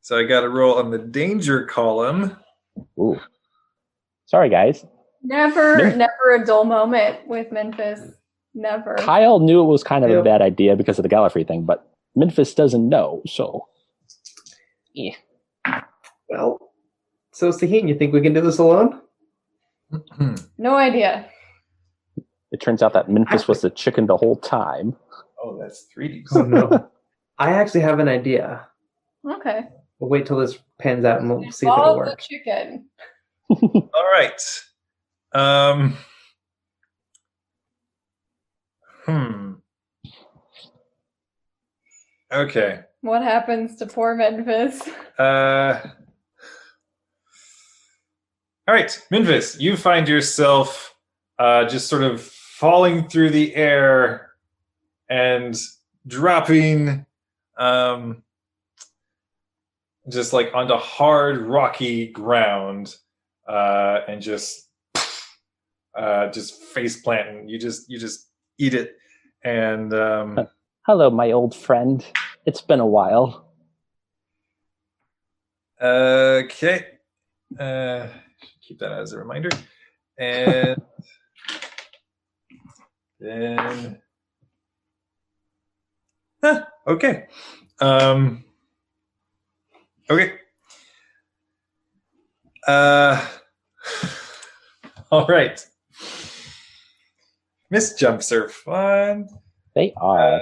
So I got to roll on the danger column. Ooh. Sorry, guys. Never a dull moment with Memphis. Never. Kyle knew it was kind of a bad idea because of the Gallifrey thing, but Memphis doesn't know, so. Yeah. Well, so Sahin, you think we can do this alone? No idea. It turns out that Memphis was the chicken the whole time. Oh, that's 3D. Oh no. I actually have an idea. Okay. We'll wait till this pans out and we'll see if it'll Follow work. the chicken. All right. Okay. What happens to poor Memphis? All right, Minvis, you find yourself just sort of falling through the air and dropping just like onto hard, rocky ground and just face planting. You just eat it. And hello, my old friend. It's been a while. Okay. Keep that as a reminder. And then okay. Okay. All right. Missed jumps are fun. They are.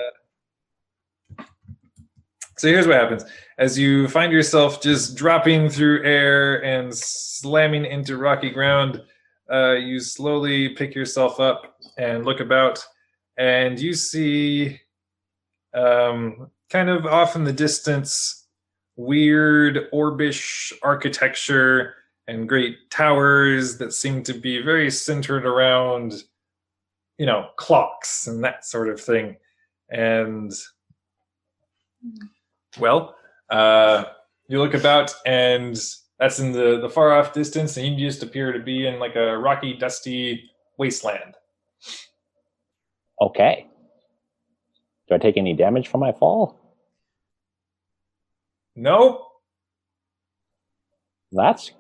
So here's what happens. As you find yourself just dropping through air and slamming into rocky ground, you slowly pick yourself up and look about, and you see kind of off in the distance weird orbish architecture and great towers that seem to be very centered around, clocks and that sort of thing. And Well, you look about, and that's in the far off distance, and you just appear to be in like a rocky, dusty wasteland. Okay. Do I take any damage from my fall? Nope. That's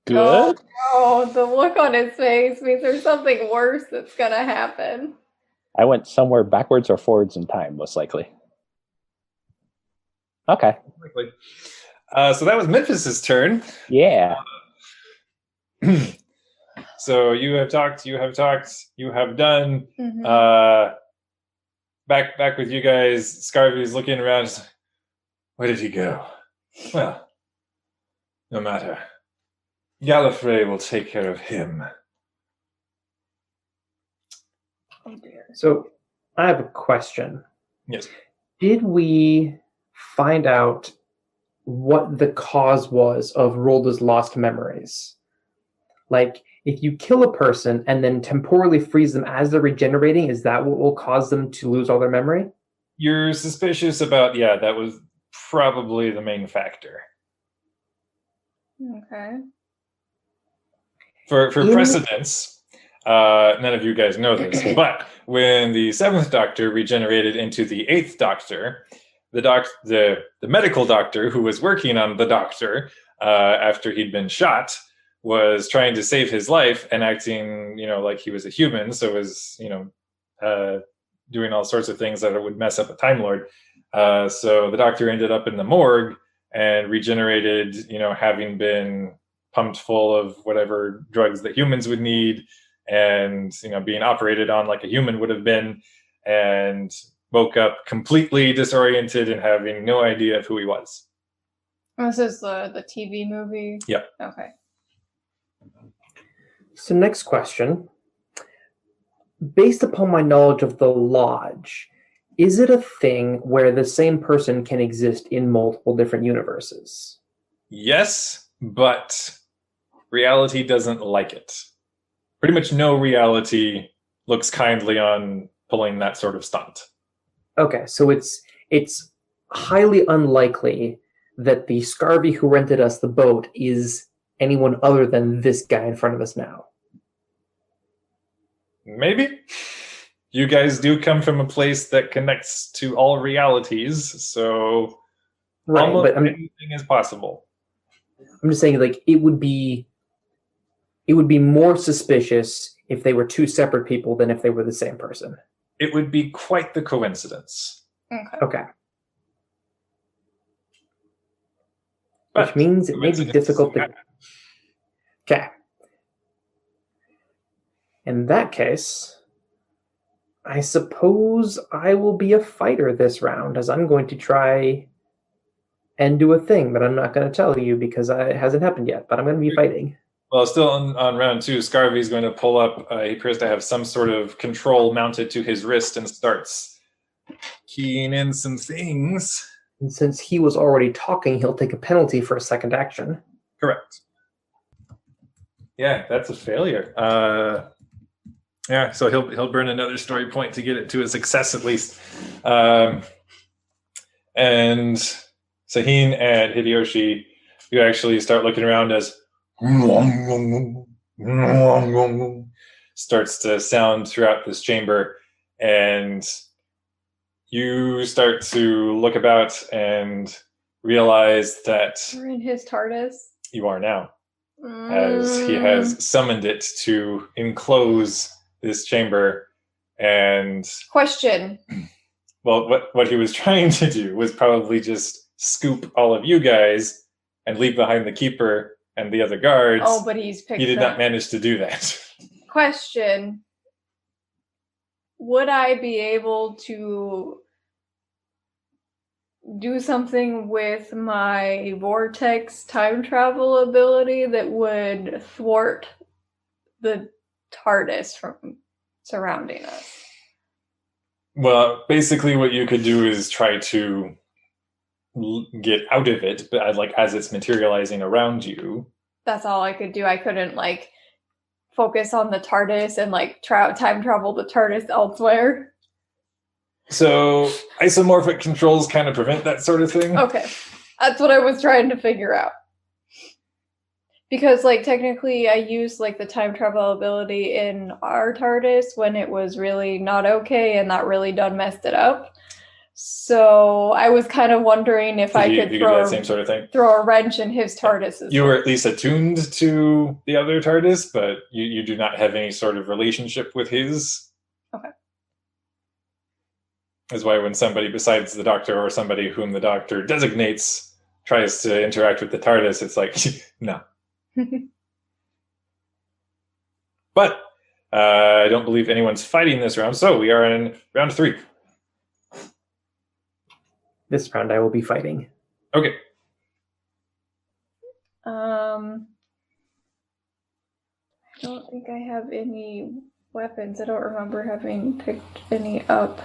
good. Oh, the look on his face means there's something worse that's gonna happen. I went somewhere backwards or forwards in time, most likely. Okay. So that was Memphis's turn. Yeah. So you have talked, you have done. Mhm. Back with you guys. Scarvy's looking around. Where did he go? Well, no matter. Gallifrey will take care of him. Oh dear. So I have a question. Yes. Did we find out what the cause was of Rolda's lost memories? Like, if you kill a person and then temporally freeze them as they're regenerating, is that what will cause them to lose all their memory? You're suspicious about, that was probably the main factor. Okay. For precedence, none of you guys know this, but when the 7th Doctor regenerated into the 8th Doctor, the medical doctor who was working on the Doctor after he'd been shot was trying to save his life and acting, like he was a human, so was, doing all sorts of things that would mess up a Time Lord. So the Doctor ended up in the morgue and regenerated, having been pumped full of whatever drugs that humans would need, and being operated on like a human would have been, and woke up completely disoriented and having no idea of who he was. This is the TV movie? Yep. Okay. So next question. Based upon my knowledge of the Lodge, is it a thing where the same person can exist in multiple different universes? Yes, but reality doesn't like it. Pretty much no reality looks kindly on pulling that sort of stunt. Okay, so it's highly unlikely that the Scarby who rented us the boat is anyone other than this guy in front of us now. Maybe. You guys do come from a place that connects to all realities, so Right, almost but anything is possible. I'm just saying, like, it would be more suspicious if they were two separate people than if they were the same person. It would be quite the coincidence. Okay. But which means it may be difficult to... Okay. In that case, I suppose I will be a fighter this round, as I'm going to try and do a thing that I'm not going to tell you because it hasn't happened yet, but I'm going to be fighting. Well, still on round 2, Scarvy's going to pull up. He appears to have some sort of control mounted to his wrist and starts keying in some things. And since he was already talking, he'll take a penalty for a second action. Correct. Yeah, that's a failure. So he'll burn another story point to get it to a success at least. And Sahin and Hideyoshi, you actually start looking around as starts to sound throughout this chamber, and you start to look about and realize that we're in his TARDIS. You are now, as he has summoned it to enclose this chamber. And question. Well, what he was trying to do was probably just scoop all of you guys and leave behind the keeper and the other guards. Oh, but he did not manage to do that. Question. Would I be able to do something with my vortex time travel ability that would thwart the TARDIS from surrounding us? Well, basically what you could do is try to get out of it, but like as it's materializing around you. That's all I could do. I couldn't like focus on the TARDIS and like time travel the TARDIS elsewhere. So isomorphic controls kind of prevent that sort of thing. Okay. That's what I was trying to figure out. Because, like, technically I used, like, the time travel ability in our TARDIS when it was really not okay and that really done messed it up. So I was kind of wondering if I could do that same sort of thing. throw a wrench in his TARDIS. You were at least attuned to the other TARDIS, but you do not have any sort of relationship with his. Okay. That's why when somebody besides the Doctor or somebody whom the Doctor designates tries to interact with the TARDIS, it's like, no. But I don't believe anyone's fighting this round, so we are in round 3. This round I will be fighting. Okay. I don't think I have any weapons. I don't remember having picked any up.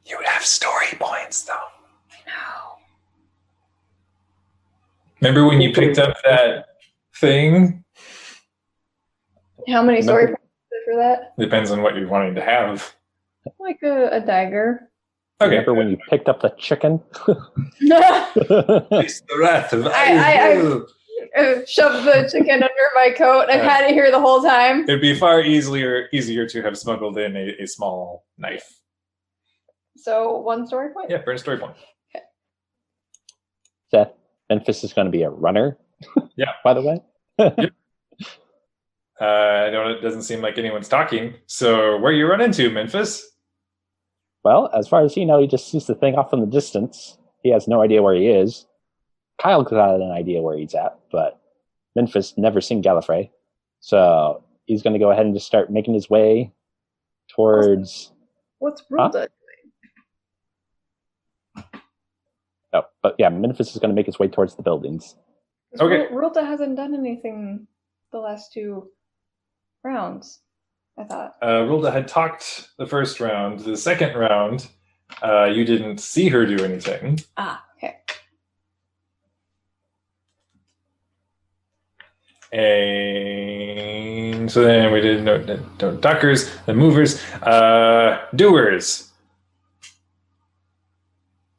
You would have story points, though. I know. Remember when you picked up that thing? How many story points for that? Depends on what you're wanting to have. Like a dagger. Okay. Remember when you picked up the chicken? It's the wrath of I shoved the chicken under my coat. I've had it here the whole time. It'd be far easier to have smuggled in a small knife. So 1 story point? Yeah, for a story point. Okay. Seth, Memphis is going to be a runner. Yeah. By the way. Yep. It doesn't seem like anyone's talking. So where you run into, Memphis? Well, as far as he knows, he just sees the thing off in the distance. He has no idea where he is. Kyle's got an idea where he's at, but Memphis never seen Gallifrey. So he's going to go ahead and just start making his way towards... What's Rulda? Oh, but yeah, Memphis is going to make his way towards the buildings. Okay. Rulda hasn't done anything the last 2 rounds, I thought. Rilda had talked the first round. The second round, you didn't see her do anything. Ah, okay. And so then we did no duckers, the movers, doers.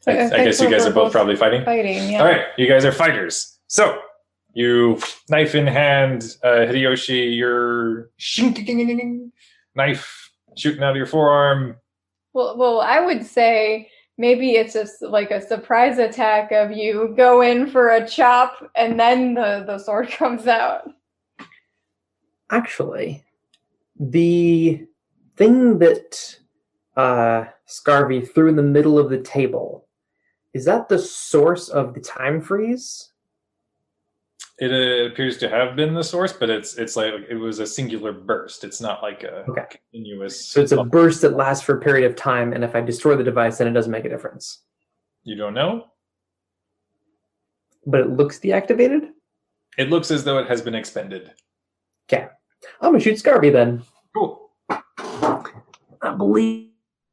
I guess you guys are both probably fighting. Fighting, yeah. All right, you guys are fighters. So you knife in hand, Hideyoshi, your knife shooting out of your forearm. Well, I would say maybe it's just like a surprise attack of you go in for a chop and then the sword comes out. Actually, the thing that Scarvy threw in the middle of the table, is that the source of the time freeze? It appears to have been the source, but it's like it was a singular burst. It's not like a continuous. So it's a burst that lasts for a period of time, and if I destroy the device, then it doesn't make a difference. You don't know? But it looks deactivated? It looks as though it has been expended. Okay. I'm going to shoot Scarvy then. Cool. I believe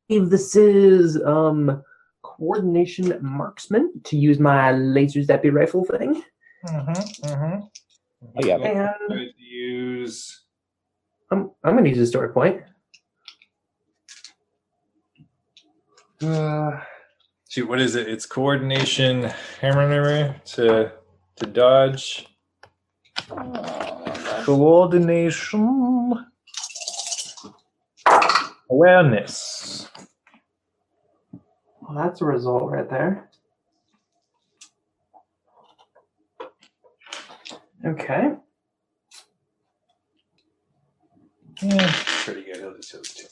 this is coordination marksman to use my laser zappy rifle thing. Oh, yeah. And use. I'm going to use a story point. Shoot, what is it? It's coordination hammer to dodge. Coordination awareness. Well, that's a result right there. Okay. Yeah, pretty good. I'll just use 2.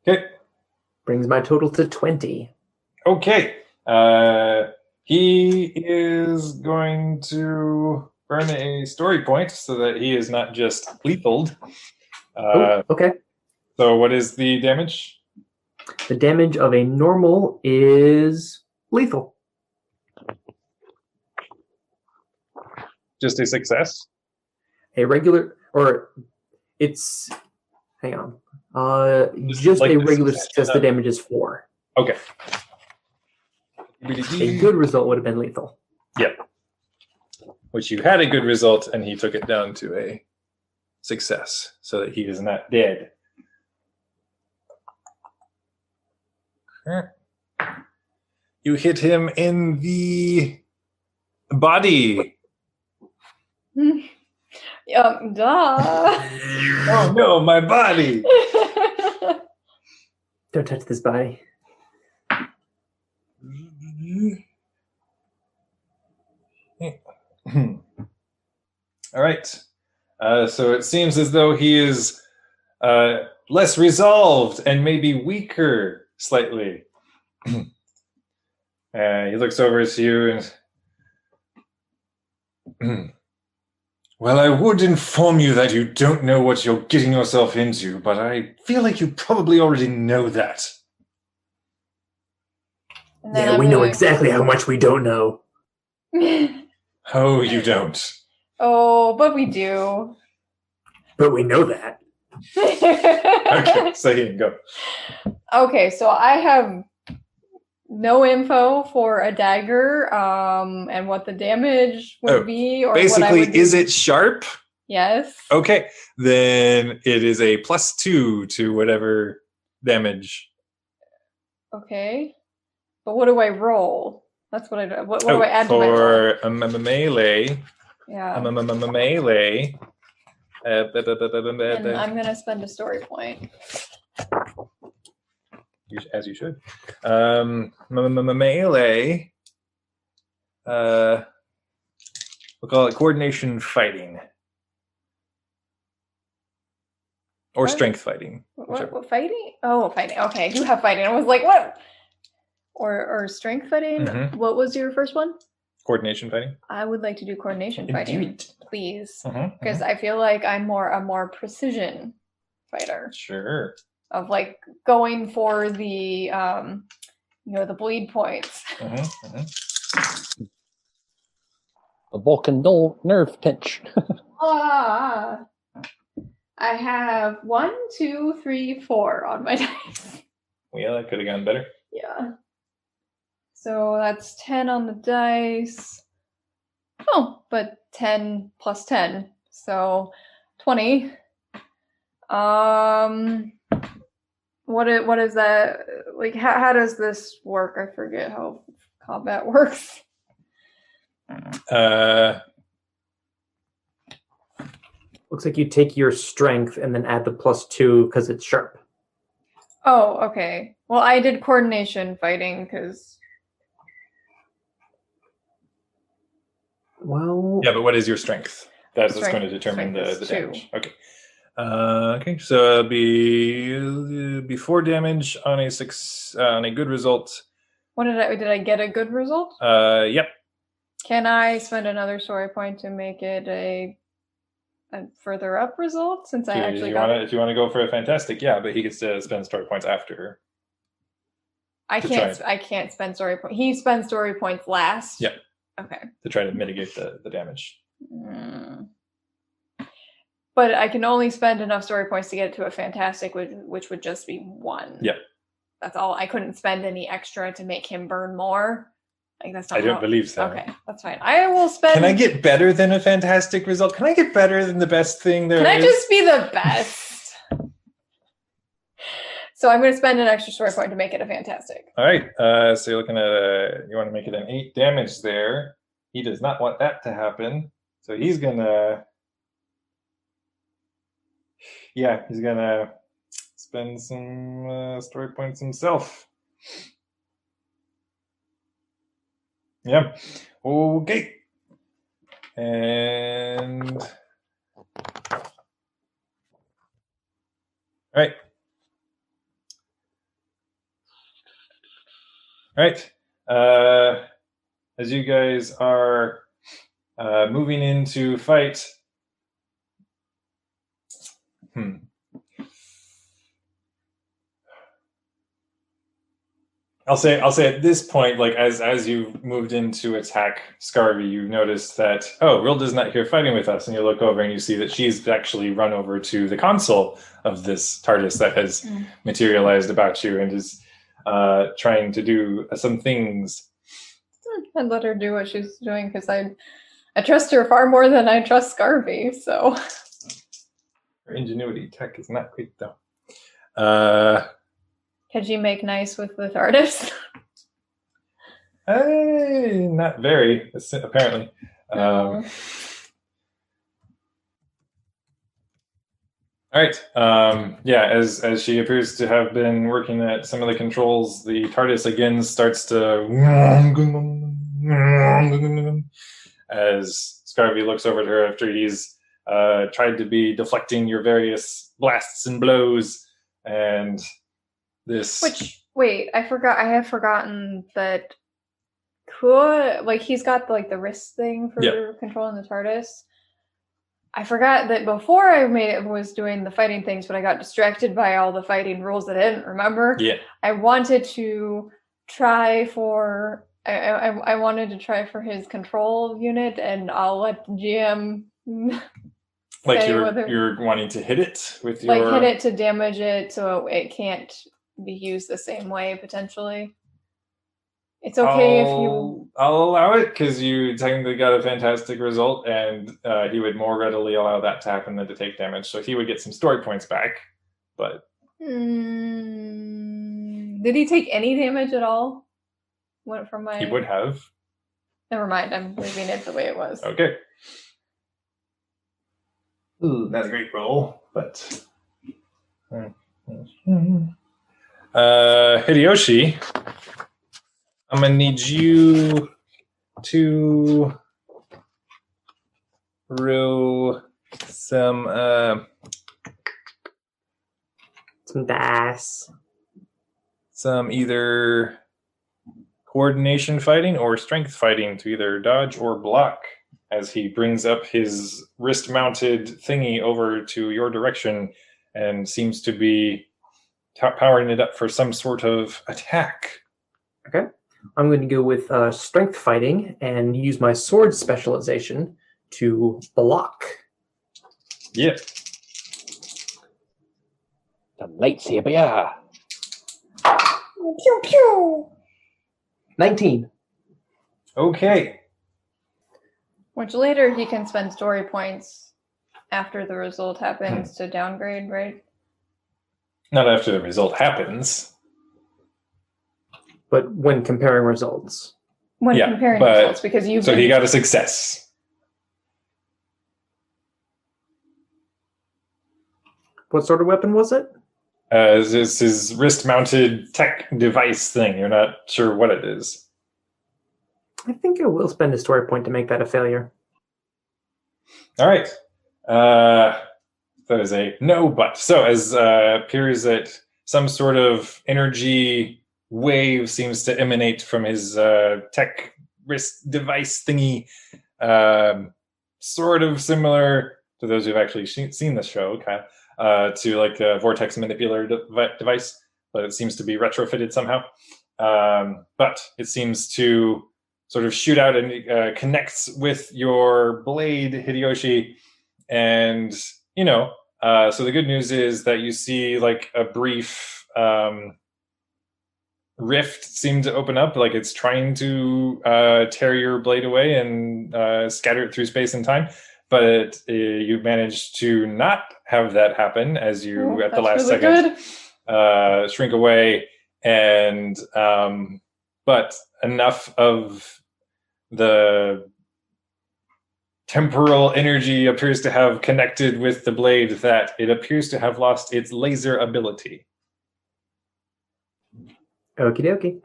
Okay. Brings my total to 20. Okay. He is going to burn a story point so that he is not just lethaled. Okay. So what is the damage? The damage of a normal is lethal. Just a success? A regular, or it's, hang on. Just like a this regular success, success, the damage is 4. Okay. A good result would have been lethal. Yep. Which you had a good result, and he took it down to a success so that he is not dead. You hit him in the body. Duh. Oh no, my body. Don't touch this body. All right. So it seems as though he is less resolved and maybe weaker slightly. He looks over to you and well, I would inform you that you don't know what you're getting yourself into, but I feel like you probably already know that. Yeah, we know exactly how much we don't know. Oh, you don't. Oh, but we do. But we know that. Okay, so you can go. Okay, so I have no info for a dagger, and what the damage would be, or basically, what I would do. Is it sharp? Yes. Okay, then it is a +2 to whatever damage. Okay, but what do I roll? That's what I do. What do I add to my roll? For a melee? Yeah. Melee. And I'm gonna spend a story point. As you should. Melee. We'll call it coordination fighting. Or What? strength fighting. What fighting? Oh, fighting. Okay, you have fighting. I was like, what? Or strength fighting? Mhm. What was your first one? Coordination fighting. I would like to do coordination fighting, Indeed. please, Mhm, because I feel like I'm a more precision fighter. Sure. Of like going for the the bleed points. A Vulcan nerve pinch. I have 1, 2, 3, 4 on my dice. Yeah, that could have gone better. Yeah. So that's 10 on the dice. Oh, but 10 plus 10. So 20. What is that? Like, how does this work? I forget how combat works. Looks like you take your strength and then add the +2 because it's sharp. Oh, okay. Well, I did coordination fighting because. Well. Yeah, but what is your strength? That's what's going to determine the damage. Okay. Okay, so it'll be 4 damage on a good result. What did I get a good result? Yep. Can I spend another story point to make it a further up result since I actually got it? If you want to go for a fantastic, yeah, but he gets to spend story points after. I can't spend story points. He spends story points last. Yeah. Okay. To try to mitigate the damage. But I can only spend enough story points to get it to a fantastic, which would just be 1. Yeah. That's all. I couldn't spend any extra to make him burn more. Like that's not. I don't believe so. Okay, that's fine. I will spend. Can I get better than a fantastic result? Can I get better than the best thing there is? Can I just be the best? So I'm going to spend an extra story point to make it a fantastic. All right. So you're looking at you want to make it an 8 damage there. He does not want that to happen, so he's gonna. Yeah, he's gonna spend some story points himself. Yeah. Okay. And all right. All right. As you guys are moving into fight. I'll say at this point, like as you moved into attack Scarvy, you noticed that Rilda's not here fighting with us, and you look over and you see that she's actually run over to the console of this TARDIS that has materialized about you and is trying to do some things. I'd let her do what she's doing because I trust her far more than I trust Scarvy. So Her ingenuity tech is not great though. Could you make nice with the TARDIS? Not very, apparently. No. All right. Yeah, as she appears to have been working at some of the controls, the TARDIS again starts to as Scarvy looks over at her after he's tried to be deflecting your various blasts and blows, and this. Wait, I have forgotten that. Like he's got the wrist thing for controlling the TARDIS. I forgot that before I was doing the fighting things, but I got distracted by all the fighting rules that I didn't remember. Yeah. I wanted to try for I wanted to try for his control unit, and I'll let the GM like you're wanting to hit it with your hit it to damage it so it can't be used the same way potentially. It's okay if you... I'll allow it, because you technically got a fantastic result, and he would more readily allow that to happen than to take damage. So he would get some story points back, but... Did he take any damage at all? From my... He would have. Never mind, I'm leaving it the way it was. Okay. Ooh, not a great roll, but... Hideyoshi... I'm going to need you to roll some dice. Some either coordination fighting or strength fighting to either dodge or block as he brings up his wrist-mounted thingy over to your direction and seems to be powering it up for some sort of attack. Okay. I'm going to go with strength fighting and use my sword specialization to block. Yeah. The lightsaber, yeah. Pew pew. 19. Okay. Which later he can spend story points after the result happens to downgrade, right? Not after the result happens. But when comparing results. When comparing results, because you've he got a success. What sort of weapon was it? It's his wrist-mounted tech device thing. You're not sure what it is. I think I will spend a story point to make that a failure. All right. That is a no, but. So as appears that some sort of energy wave seems to emanate from his tech wrist device thingy, sort of similar to those who've actually seen the show, to like a vortex manipulator device, but it seems to be retrofitted somehow. But it seems to sort of shoot out and connects with your blade, Hideyoshi, and so the good news is that you see like a brief rift seem to open up, like it's trying to tear your blade away and scatter it through space and time, but you managed to not have that happen as you at the last really second shrink away, and but enough of the temporal energy appears to have connected with the blade that it appears to have lost its laser ability. Okie dokie.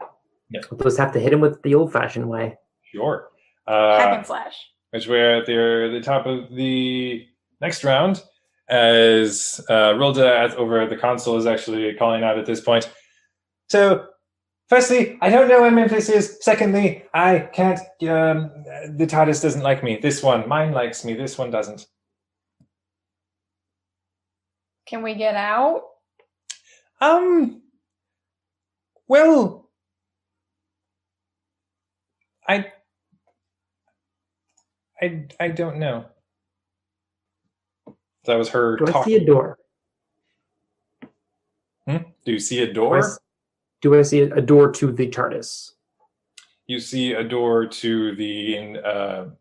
Yeah. We'll just have to hit him with the old-fashioned way. Sure. Hack and slash. Which we're at the top of the next round, as Rilda over at the console is actually calling out at this point. So, firstly, I don't know where Memphis is. Secondly, I can't. The TARDIS doesn't like me. This one, mine likes me. This one doesn't. Can we get out? Well, I don't know. That was her Do talking. I see a door? Do you see a door? Do I see a door to the TARDIS? You see a door to the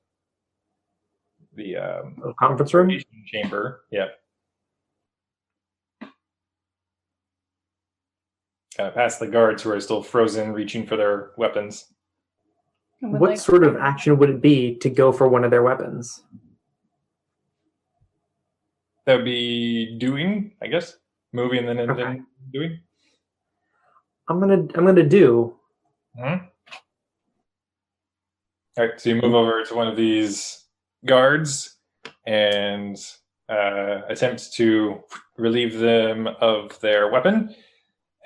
conference room chamber. Yeah. past the guards who are still frozen, reaching for their weapons. What sort of action would it be to go for one of their weapons? That would be doing, I guess. Moving and then, Okay. then doing. I'm gonna do. Mm-hmm. All right, so you move over to one of these guards and attempt to relieve them of their weapon,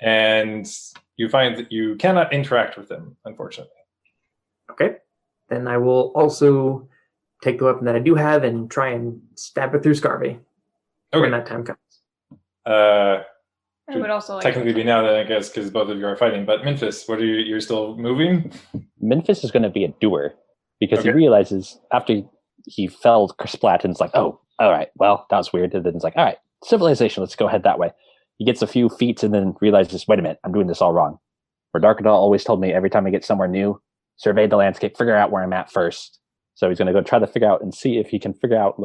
and you find that you cannot interact with them, unfortunately. Okay. Then I will also take the weapon that I do have and try and stab it through Scarvy when that time comes. I would also like technically be now then, I guess, because both of you are fighting. But Memphis, what are you? You're still moving? Memphis is going to be a doer because he realizes after he fell splat and it's like, oh, all right, well, that was weird. And then it's like, all right, civilization, let's go head that way. He gets a few feet and then realizes, wait a minute, I'm doing this all wrong. For Darkadal always told me every time I get somewhere new, survey the landscape, figure out where I'm at first. So he's going to go try to figure out and see if he can figure out,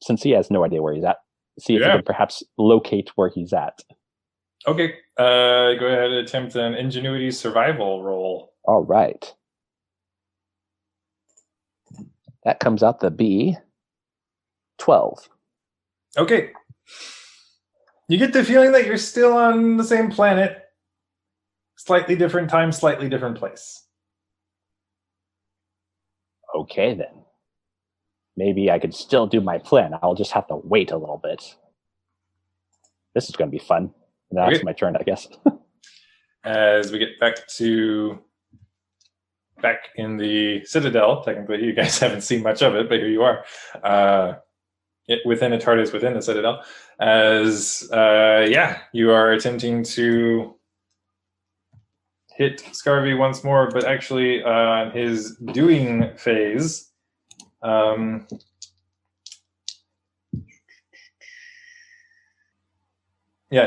since he has no idea where he's at, see if he can perhaps locate where he's at. Okay, go ahead and attempt an ingenuity survival roll. All right. That comes out to be 12. Okay. You get the feeling that you're still on the same planet. Slightly different time, slightly different place. Okay, then. Maybe I could still do my plan. I'll just have to wait a little bit. This is going to be fun. That's my turn, I guess. As we get back in the Citadel, technically you guys haven't seen much of it, but here you are. Within a TARDIS within the Citadel. As, you are attempting to hit Scarvy once more, but actually on his doing phase,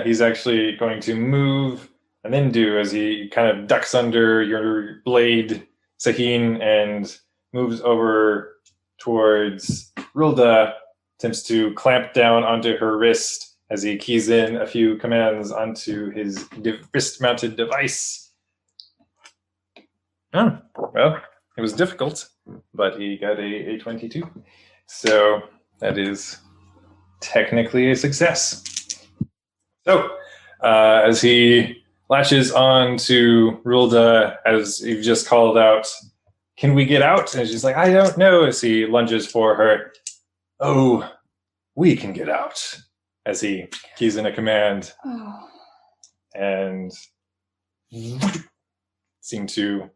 he's actually going to move and then do as he kind of ducks under your blade, Sahin, and moves over towards Rilda, attempts to clamp down onto her wrist as he keys in a few commands onto his wrist-mounted device. Oh, well, it was difficult, but he got a 22. So that is technically a success. So, as he lashes on to Rulda, as you've just called out, can we get out? And she's like, I don't know, as he lunges for her. Oh, we can get out, as he keys in a command. And seem to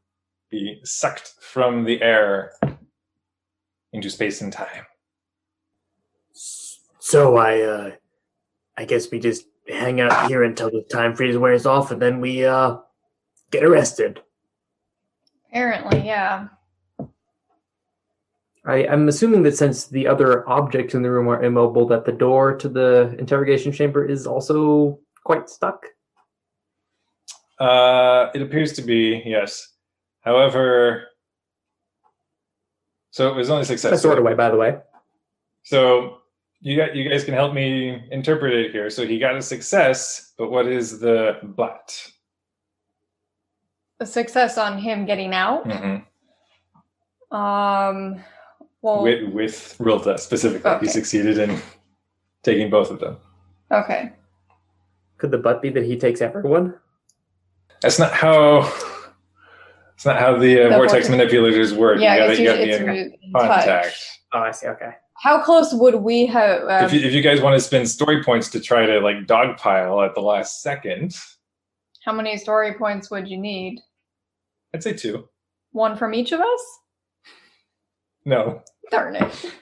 be sucked from the air into space and time. So I guess we just hang out here until the time freeze wears off, and then we get arrested. Apparently, yeah. I'm assuming that since the other objects in the room are immobile, that the door to the interrogation chamber is also quite stuck? It appears to be, yes. However, so it was only successful. That's sort of way, by the way. So you guys can help me interpret it here. So he got a success, but what is the but? A success on him getting out? Mm-hmm. Well, with Rilta specifically. Okay. He succeeded in taking both of them. Okay. Could the but be that he takes everyone? That's not how the vortex manipulators work. Yeah, you got to be in contact. Touch. Oh, I see. Okay. How close would we have? If you guys want to spend story points to try to dogpile at the last second. How many story points would you need? I'd say 2. One from each of us? No. Darn it.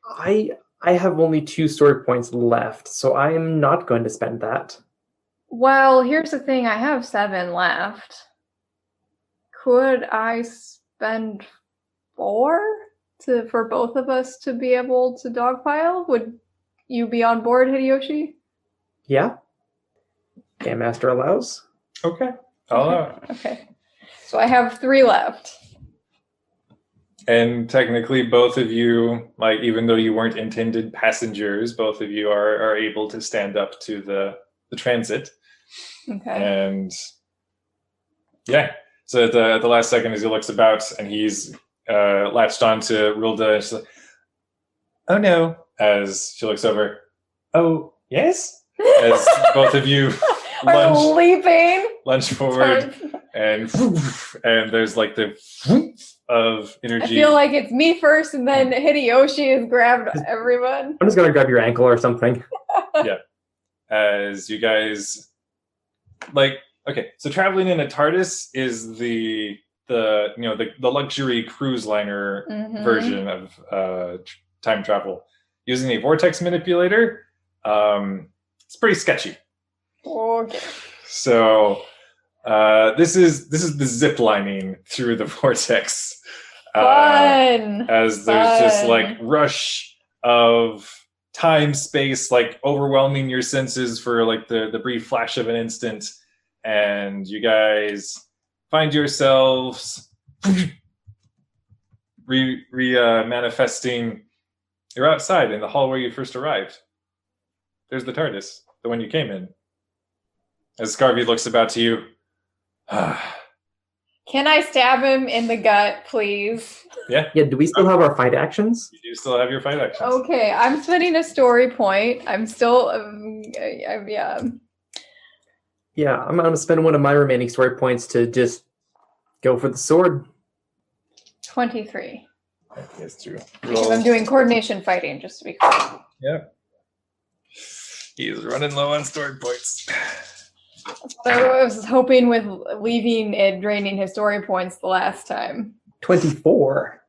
I have only 2 story points left, so I am not going to spend that. Well, here's the thing. I have 7 left. Could I spend 4 for both of us to be able to dogpile? Would you be on board, Hideyoshi? Yeah. Game Master allows. Okay. I'll allow it. Okay. So I have 3 left. And technically, both of you, even though you weren't intended passengers, both of you are able to stand up to the transit. Okay. And yeah, so at the last second, as he looks about and he's latched onto Rilda, and she's like, "Oh no!" As she looks over, "Oh yes." As both of you Are leaping. lunge forward, and there's like the of energy. I feel like it's me first, and then Hideyoshi has grabbed everyone. I'm just gonna grab your ankle or something. Yeah. As you guys okay, so traveling in a TARDIS is the luxury cruise liner version of time travel. Using a vortex manipulator, it's pretty sketchy. Okay. So this is the zip lining through the vortex. Fun. As there's just like rush of time, space, like overwhelming your senses for like the brief flash of an instant, and you guys find yourselves manifesting. You're outside in the hall where you first arrived. There's the TARDIS, the one you came in. As Scarvy looks about to you. Can I stab him in the gut, please? Yeah. Yeah, do we still have our fight actions? You do still have your fight actions. Okay, I'm spending a story point. I'm still, yeah. Yeah, I'm going to spend one of my remaining story points to just go for the sword. 23. Yes, true. Because I'm doing coordination fighting, just to be clear. Yeah. He's running low on story points. I was hoping with leaving it draining his story points the last time. 24.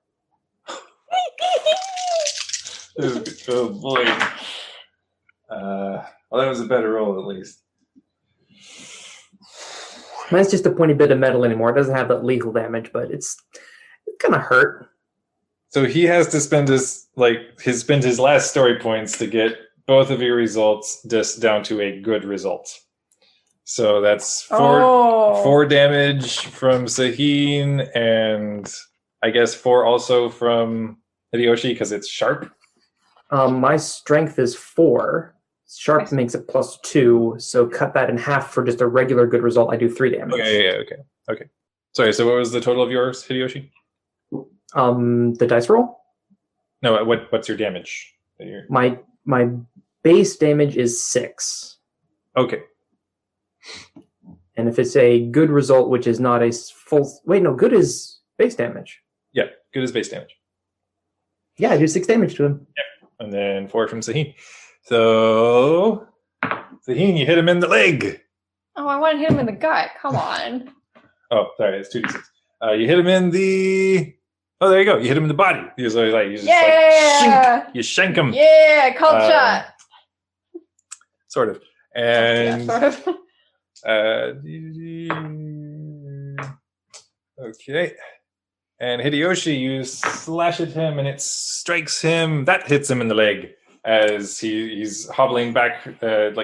Oh boy. Well, that was a better roll at least. Mine's just a pointy bit of metal anymore. It doesn't have that lethal damage, but it's gonna hurt. So he has to spend his last story points to get both of your results just down to a good result. So that's four damage from Sahin, and I guess 4 also from Hideyoshi because it's sharp. My strength is 4. Sharp makes it +2, so cut that in half for just a regular good result. I do 3 damage. Okay. Sorry, so what was the total of yours, Hideyoshi? The dice roll? No, what's your damage? My base damage is 6. Okay. And if it's a good result, which is not a full... Wait, no, good is base damage. Yeah, good is base damage. Yeah, I do 6 damage to him. Yep. And then 4 from Sahin. So, Sahin, you hit him in the leg. Oh, I want to hit him in the gut. Come on. Oh, sorry, it's 2d6. You hit him in the... Oh, there you go. You hit him in the body. You just yeah! You shank him. Yeah, called shot. Sort of. And... Yeah, sort of. Okay. And Hideyoshi, you slash at him and it strikes him. That hits him in the leg as he's hobbling back,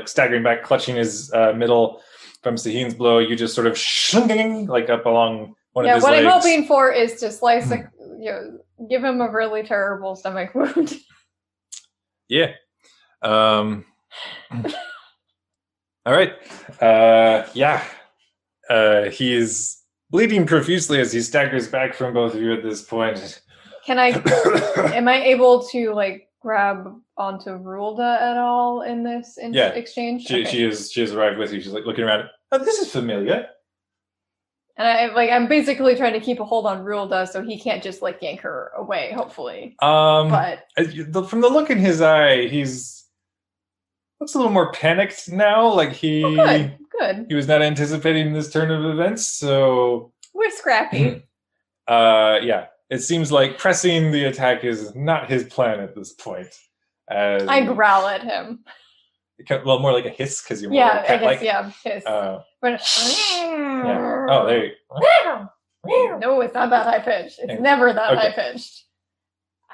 staggering back, clutching his middle from Sahin's blow. You just sort of shunking like up along one of his legs. Yeah, what I'm hoping for is to slice give him a really terrible stomach wound. Yeah. All right. He's bleeding profusely as he staggers back from both of you at this point. Am I able to grab onto Rulda at all in this exchange? She has arrived with you. She's like looking around. Oh, this is familiar. And I'm basically trying to keep a hold on Rulda so he can't just yank her away, hopefully. But from the look in his eye, looks a little more panicked now. Good. He was not anticipating this turn of events, so we're scrappy. Yeah. It seems like pressing the attack is not his plan at this point. I growl at him. Well, more like a hiss because you're more cat-like. Hiss. Yeah. Oh, there you No, it's not that high pitched. It's never that high pitched.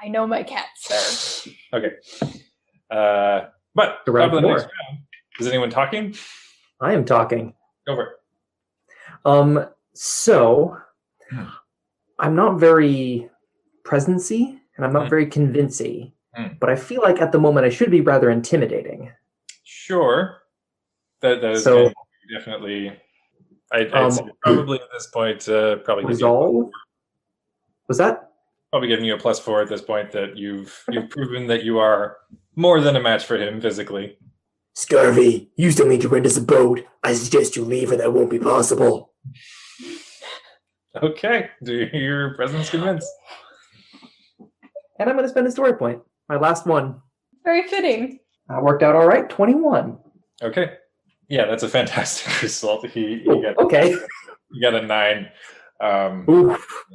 I know my cats, sir. Okay. But the round top of the 4. next round, is anyone talking? I am talking. Go for it. So I'm not very presency and I'm not very convincing, but I feel like at the moment I should be rather intimidating. Sure. That is so. definitely. I'd say probably at this point, probably Resolve? Was that? probably giving you a +4 at this point that you've proven that you are more than a match for him physically. Scarvy, you still need to rent us a boat. I suggest you leave or that won't be possible. Okay, do your presence convince? And I'm going to spend a story point. My last one. Very fitting. Worked out all right. 21. Okay, yeah, that's a fantastic result. He got Okay. you got a 9. Oof.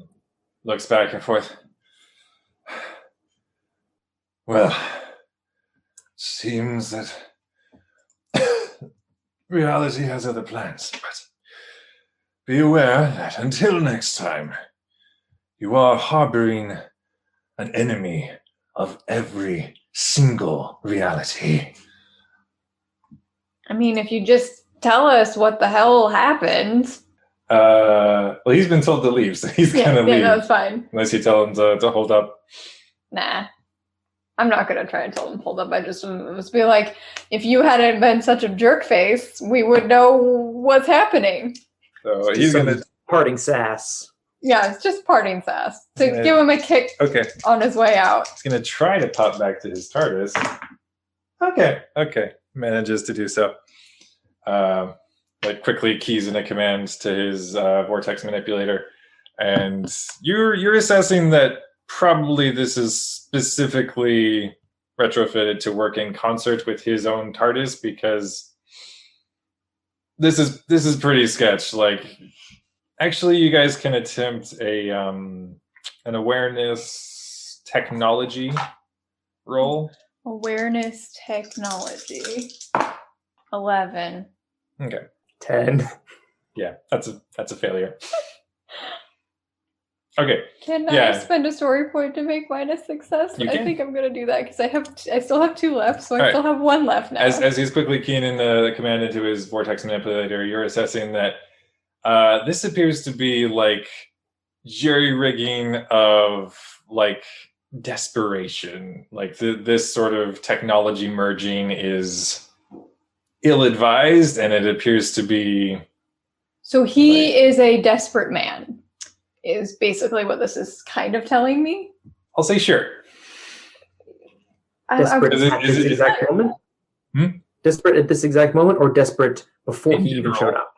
Looks back and forth. Well, seems that reality has other plans, but be aware that until next time, you are harboring an enemy of every single reality. I mean, if you just tell us what the hell happened. Well, he's been told to leave, so he's gonna leave. Yeah, that's fine. Unless you tell him to hold up. Nah. I'm not going to try and tell him hold up. I just be like, if you hadn't been such a jerk face, we would know what's happening. So he's going to... Parting sass. Yeah, it's just parting sass. To give him a kick on his way out. He's going to try to pop back to his TARDIS. Okay. Manages to do so. Quickly keys in a command to his vortex manipulator. And you're assessing that probably this is specifically retrofitted to work in concert with his own TARDIS, because this is pretty sketch. Like, actually, you guys can attempt an awareness technology roll. Awareness technology. 11. Okay. 10. Yeah, that's a failure. Okay. Can I spend a story point to make mine a success? I think I'm gonna do that because I still have 2 left, so I still have 1 left now. As he's quickly keying in the command into his vortex manipulator, you're assessing that this appears to be like jerry-rigging of like desperation. Like this sort of technology merging is ill-advised, and it appears to be. So he is a desperate man. Is basically what this is kind of telling me. I'll say sure. Desperate at this exact moment? Desperate at this exact moment, or desperate before he even showed up?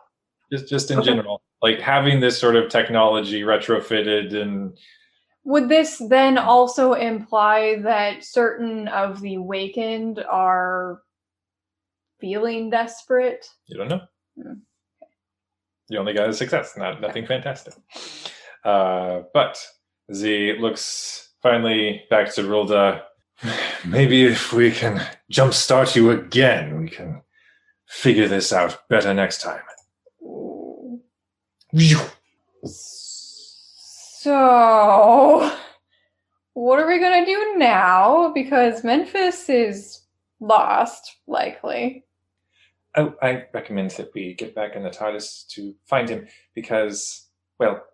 Just in general. Like having this sort of technology retrofitted. And would this then also imply that certain of the Wakened are feeling desperate? You don't know. You only got a success, nothing fantastic. But Z looks finally back to Rilda. Maybe if we can jumpstart you again, we can figure this out better next time. So, what are we going to do now? Because Memphis is lost, likely. I recommend that we get back in the TARDIS to find him because, well,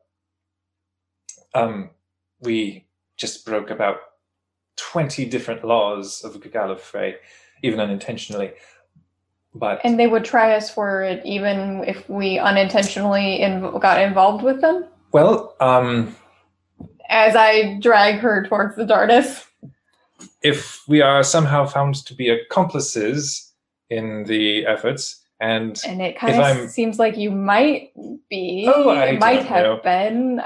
we just broke about 20 different laws of Gallifrey, even unintentionally. And they would try us for it even if we unintentionally got involved with them? Well, as I drag her towards the TARDIS. If we are somehow found to be accomplices in the efforts, and it kind of seems like you might be. It might have been.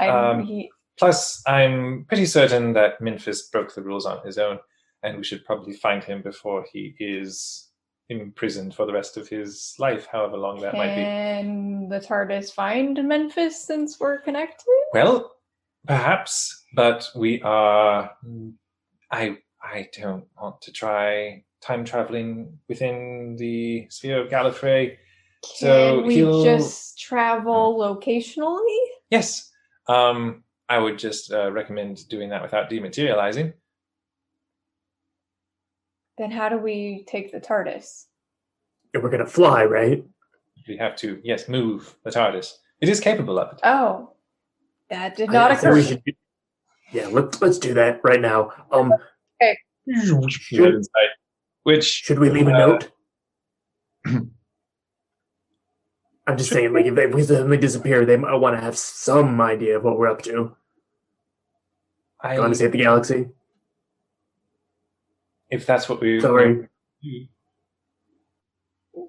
Plus, I'm pretty certain that Memphis broke the rules on his own, and we should probably find him before he is imprisoned for the rest of his life, however long that might be. Can the TARDIS find Memphis since we're connected? Well, perhaps, but we are... I don't want to try time traveling within the sphere of Gallifrey. Can we just travel locationally? Yes. I would just recommend doing that without dematerializing. Then how do we take the TARDIS? We're going to fly, right? We have to, yes, move the TARDIS. It is capable of it. Oh. That did not occur. Let's do that right now. Okay. Should we leave a note? I'm just saying, like, if we suddenly disappear, they might want to have some idea of what we're up to. Going to save the galaxy? If that's what we... Sorry.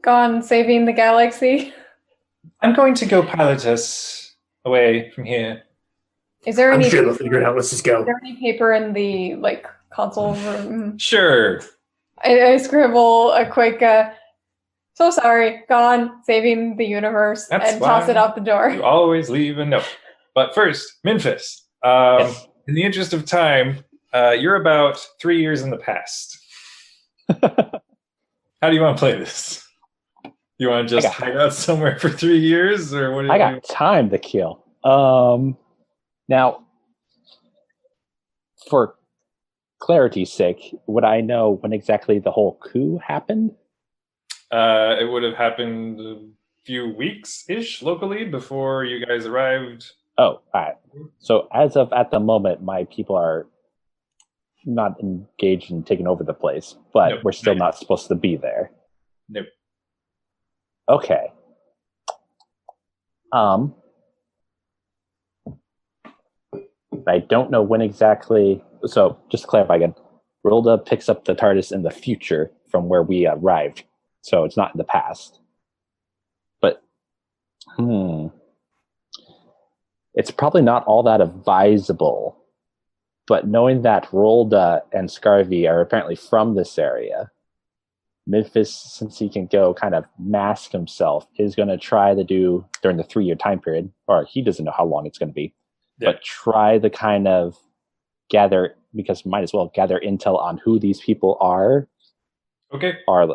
Gone saving the galaxy. I'm going to go pilot us away from here. Is there I'm any sure they'll figure it out. Let's just go. Is there any paper in the console room? Sure. I scribble a quick so sorry, gone, saving the universe, That's and toss it out the door. You always leave a note. But first, Memphis. Yes. In the interest of time, you're about 3 years in the past. How do you want to play this? You want to just hide out somewhere for 3 years, or what? I got time to kill. Now, for clarity's sake, would I know when exactly the whole coup happened? It would have happened a few weeks-ish locally before you guys arrived. Oh, all right. So as of at the moment, my people are not engaged in taking over the place, but Nope, we're still not supposed to be there. Nope. Okay. I don't know when exactly. So just to clarify again, Rolda picks up the TARDIS in the future from where we arrived. So it's not in the past. But, it's probably not all that advisable. But knowing that Rolda and Scarvy are apparently from this area, Memphis, since he can go kind of mask himself, is going to try to do during the 3-year time period, or he doesn't know how long it's going to be, but try to kind of gather, because might as well gather intel on who these people are. Okay. Or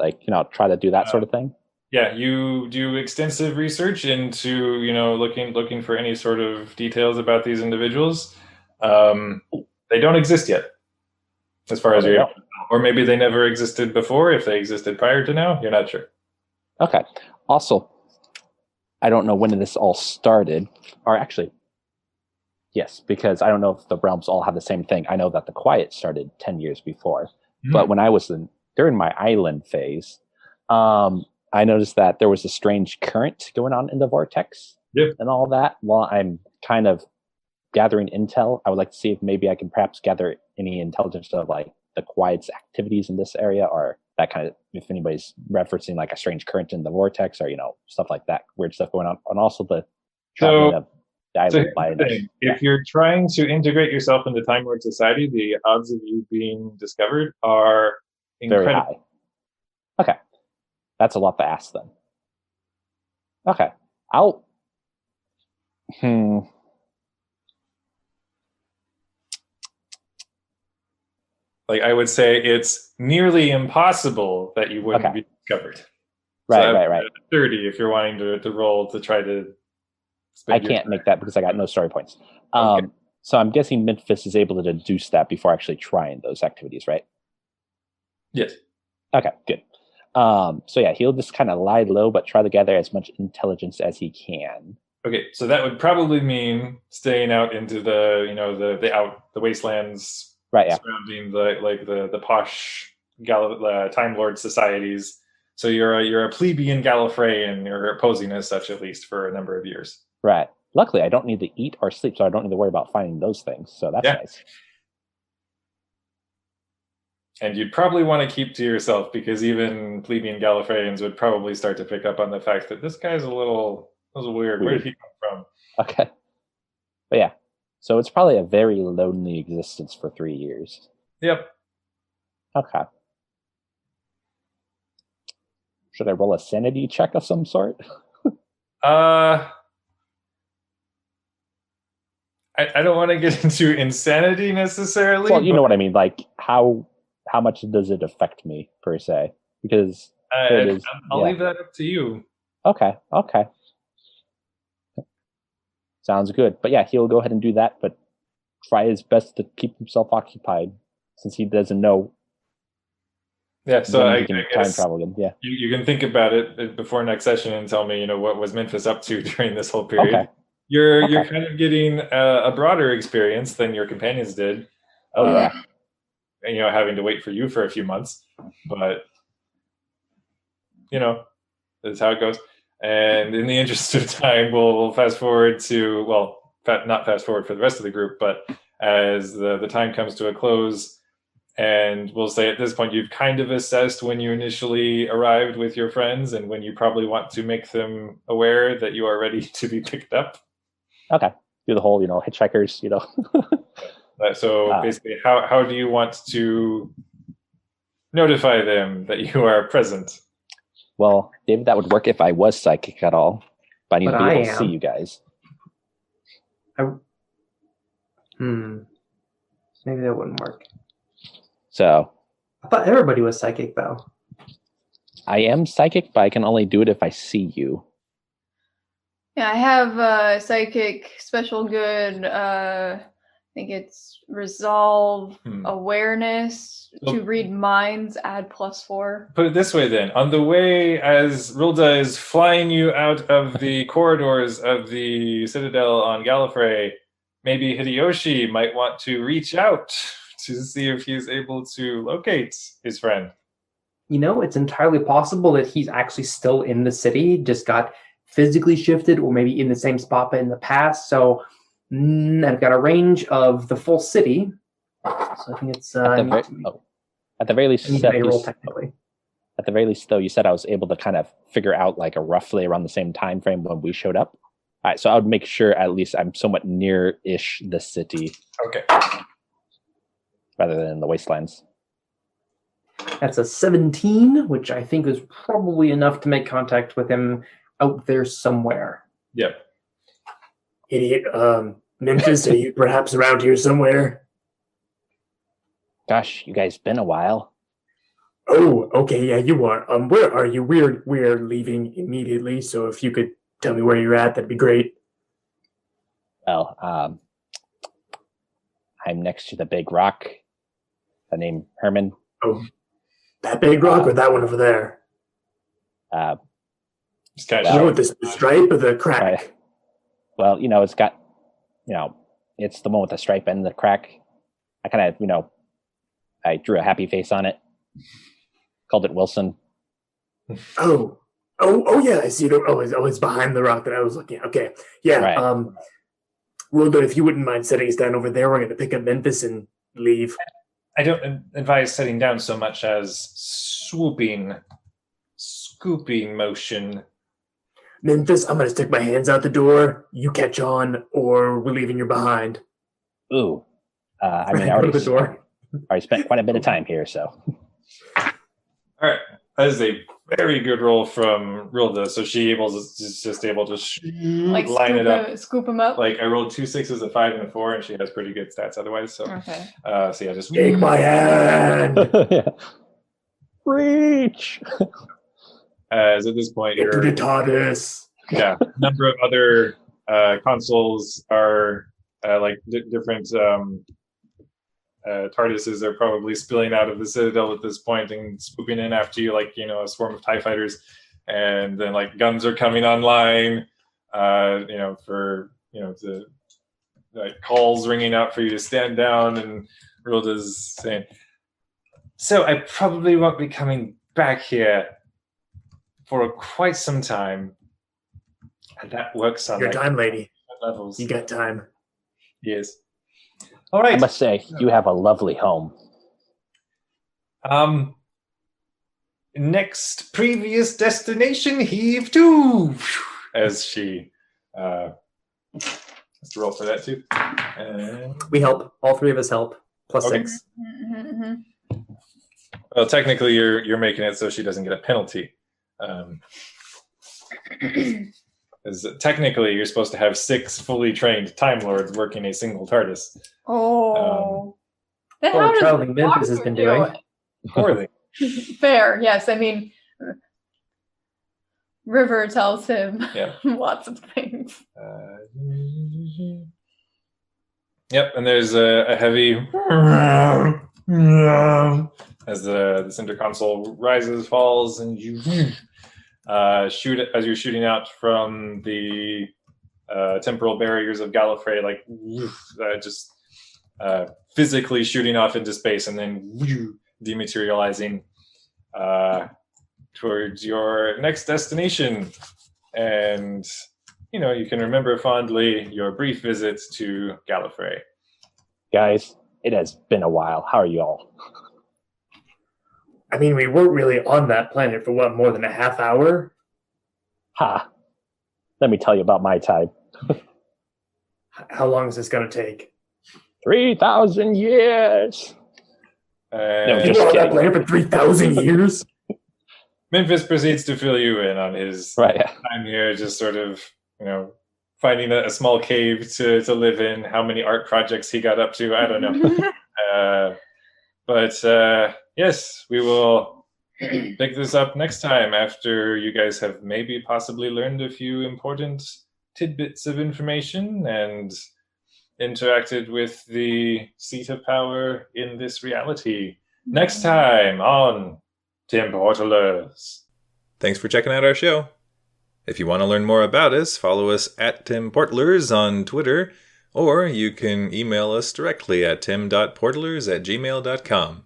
try to do that sort of thing. Yeah, you do extensive research into, looking for any sort of details about these individuals. They don't exist yet, as far as you're, or maybe they never existed before. If they existed prior to now, you're not sure. Okay. Also, I don't know when this all started, or actually, yes, because I don't know if the realms all have the same thing. I know that the Quiet started 10 years before, but when I was during my island phase, I noticed that there was a strange current going on in the vortex and all that. While I'm kind of gathering intel, I would like to see if maybe I can perhaps gather any intelligence of the Quiet's activities in this area, or that kind of, if anybody's referencing a strange current in the vortex, or stuff like that, weird stuff going on, and also the traveling of the island by if you're trying to integrate yourself into Time Lord society, the odds of you being discovered are very high. Okay, that's a lot to ask then. Okay, I'll. I would say it's nearly impossible that you wouldn't be discovered. Right. 30 if you're wanting to roll to try to. I can't make that because I got no story points. So I'm guessing Memphis is able to deduce that before actually trying those activities, right? Yes. Okay, good. So yeah, he'll just kind of lie low, but try to gather as much intelligence as he can. Okay, so that would probably mean staying out into the wastelands, right? Yeah. Surrounding the posh Time Lord societies. So you're a plebeian Gallifreyan. You're posing as such, at least for a number of years. Right. Luckily, I don't need to eat or sleep, so I don't need to worry about finding those things. So that's nice. And you'd probably want to keep to yourself, because even plebeian Gallifreyans would probably start to pick up on the fact that this guy's a little weird. Where did he come from? Okay. But yeah, so it's probably a very lonely existence for 3 years. Yep. Okay. Should I roll a sanity check of some sort? I don't want to get into insanity necessarily. Well, you know what I mean. How much does it affect me per se? Because I'll leave that up to you. Okay. Sounds good. But yeah, he'll go ahead and do that, but try his best to keep himself occupied since he doesn't know. Yeah, so I guess time travel again. Yeah, you can think about it before next session and tell me, what was Memphis up to during this whole period. Okay. You're kind of getting a broader experience than your companions did. Oh yeah. Having to wait for you for a few months, but that's how it goes. And in the interest of time, we'll fast forward to, well, not fast forward for the rest of the group, but as the time comes to a close, and we'll say at this point, you've kind of assessed when you initially arrived with your friends and when you probably want to make them aware that you are ready to be picked up. Okay. Do the whole, hitchhikers, So basically, how do you want to notify them that you are present? Well, David, that would work if I was psychic at all, but I need to be able to see am. you guys. Maybe that wouldn't work. So I thought everybody was psychic, though. I am psychic, but I can only do it if I see you. Yeah, I have psychic, special good. I think it's resolve, awareness, to read minds, add +4. Put it this way then. On the way, as Rilda is flying you out of the corridors of the Citadel on Gallifrey, maybe Hideyoshi might want to reach out to see if he's able to locate his friend. It's entirely possible that he's actually still in the city, just got physically shifted, or maybe in the same spot but in the past. So I've got a range of the full city. So I think it's at the very least, technically. At the very least, though, you said I was able to kind of figure out like a roughly around the same time frame when we showed up. All right, so I would make sure at least I'm somewhat near-ish the city. Okay. Rather than the wastelands. That's a 17, which I think is probably enough to make contact with him out there somewhere. Yep. Idiot. Memphis, are you perhaps around here somewhere? Gosh, you guys been a while. Oh, okay, yeah, you are. Where are you? We're leaving immediately, so if you could tell me where you're at, that'd be great. Well, I'm next to the big rock. The name Herman. Oh, that big rock or that one over there? Just kind You know, with the stripe or the crack? Right. Well, it's got, it's the one with the stripe and the crack. I kind of, I drew a happy face on it. Called it Wilson. Oh, yeah, I see it. Oh, it's behind the rock that I was looking at. Okay, yeah. Right. Rhoda, if you wouldn't mind setting us down over there, we're going to pick up Memphis and leave. I don't advise setting down so much as scooping motion. Memphis, I'm going to stick my hands out the door. You catch on, or we're leaving you behind. Ooh. I Go to the door. already spent quite a bit of time here, so. All right. That is a very good roll from Rilda. So she's just able to Like line it up. Scoop him up. Like I rolled 2 6s, a 5, and a 4, and she has pretty good stats otherwise. So, Okay. So yeah, just Take my hand. Yeah. Reach. as at this point, Get to you're the TARDIS. yeah. A number of other consoles are like different TARDISes are probably spilling out of the Citadel at this point and swooping in after you, like a swarm of TIE fighters, and then like guns are coming online. For the like calls ringing out for you to stand down, and Rilda's saying, "So I probably won't be coming back here for quite some time." And that works on Your time, lady. levels. You got time. Yes. All right. I must say, you have a lovely home. Next previous destination, heave to, as she has to roll for that too. We help. All three of us help. Plus Okay. 6. Mm-hmm. Well, technically, you're making it so she doesn't get a penalty. As technically, you're supposed to have 6 fully trained Time Lords working a single TARDIS. Oh. Then Well, how does traveling the Memphis has doctor been do doing. it? Poorly. Fair, yes. I mean, River tells him Yeah. lots of things. Yep, and there's a heavy as the center console rises, falls, and you shoot it as you're shooting out from the temporal barriers of Gallifrey, like just physically shooting off into space, and then dematerializing towards your next destination. and you can remember fondly your brief visits to Gallifrey. Guys, it has been a while. How are you all? I mean, we weren't really on that planet for more than a half hour? Ha! Let me tell you about my time. How long is this going to take? 3,000 years! No, You just were on that kidding. planet for 3,000 years? Memphis proceeds to fill you in on his Right. time here, just sort of, finding a small cave to live in, how many art projects he got up to, I don't know. But yes, we will pick this up next time after you guys have maybe possibly learned a few important tidbits of information and interacted with the seat of power in this reality. Next time on Tim Portalers. Thanks for checking out our show. If you want to learn more about us, follow us at Tim Portlers on Twitter, or you can email us directly at tim.portlers@gmail.com.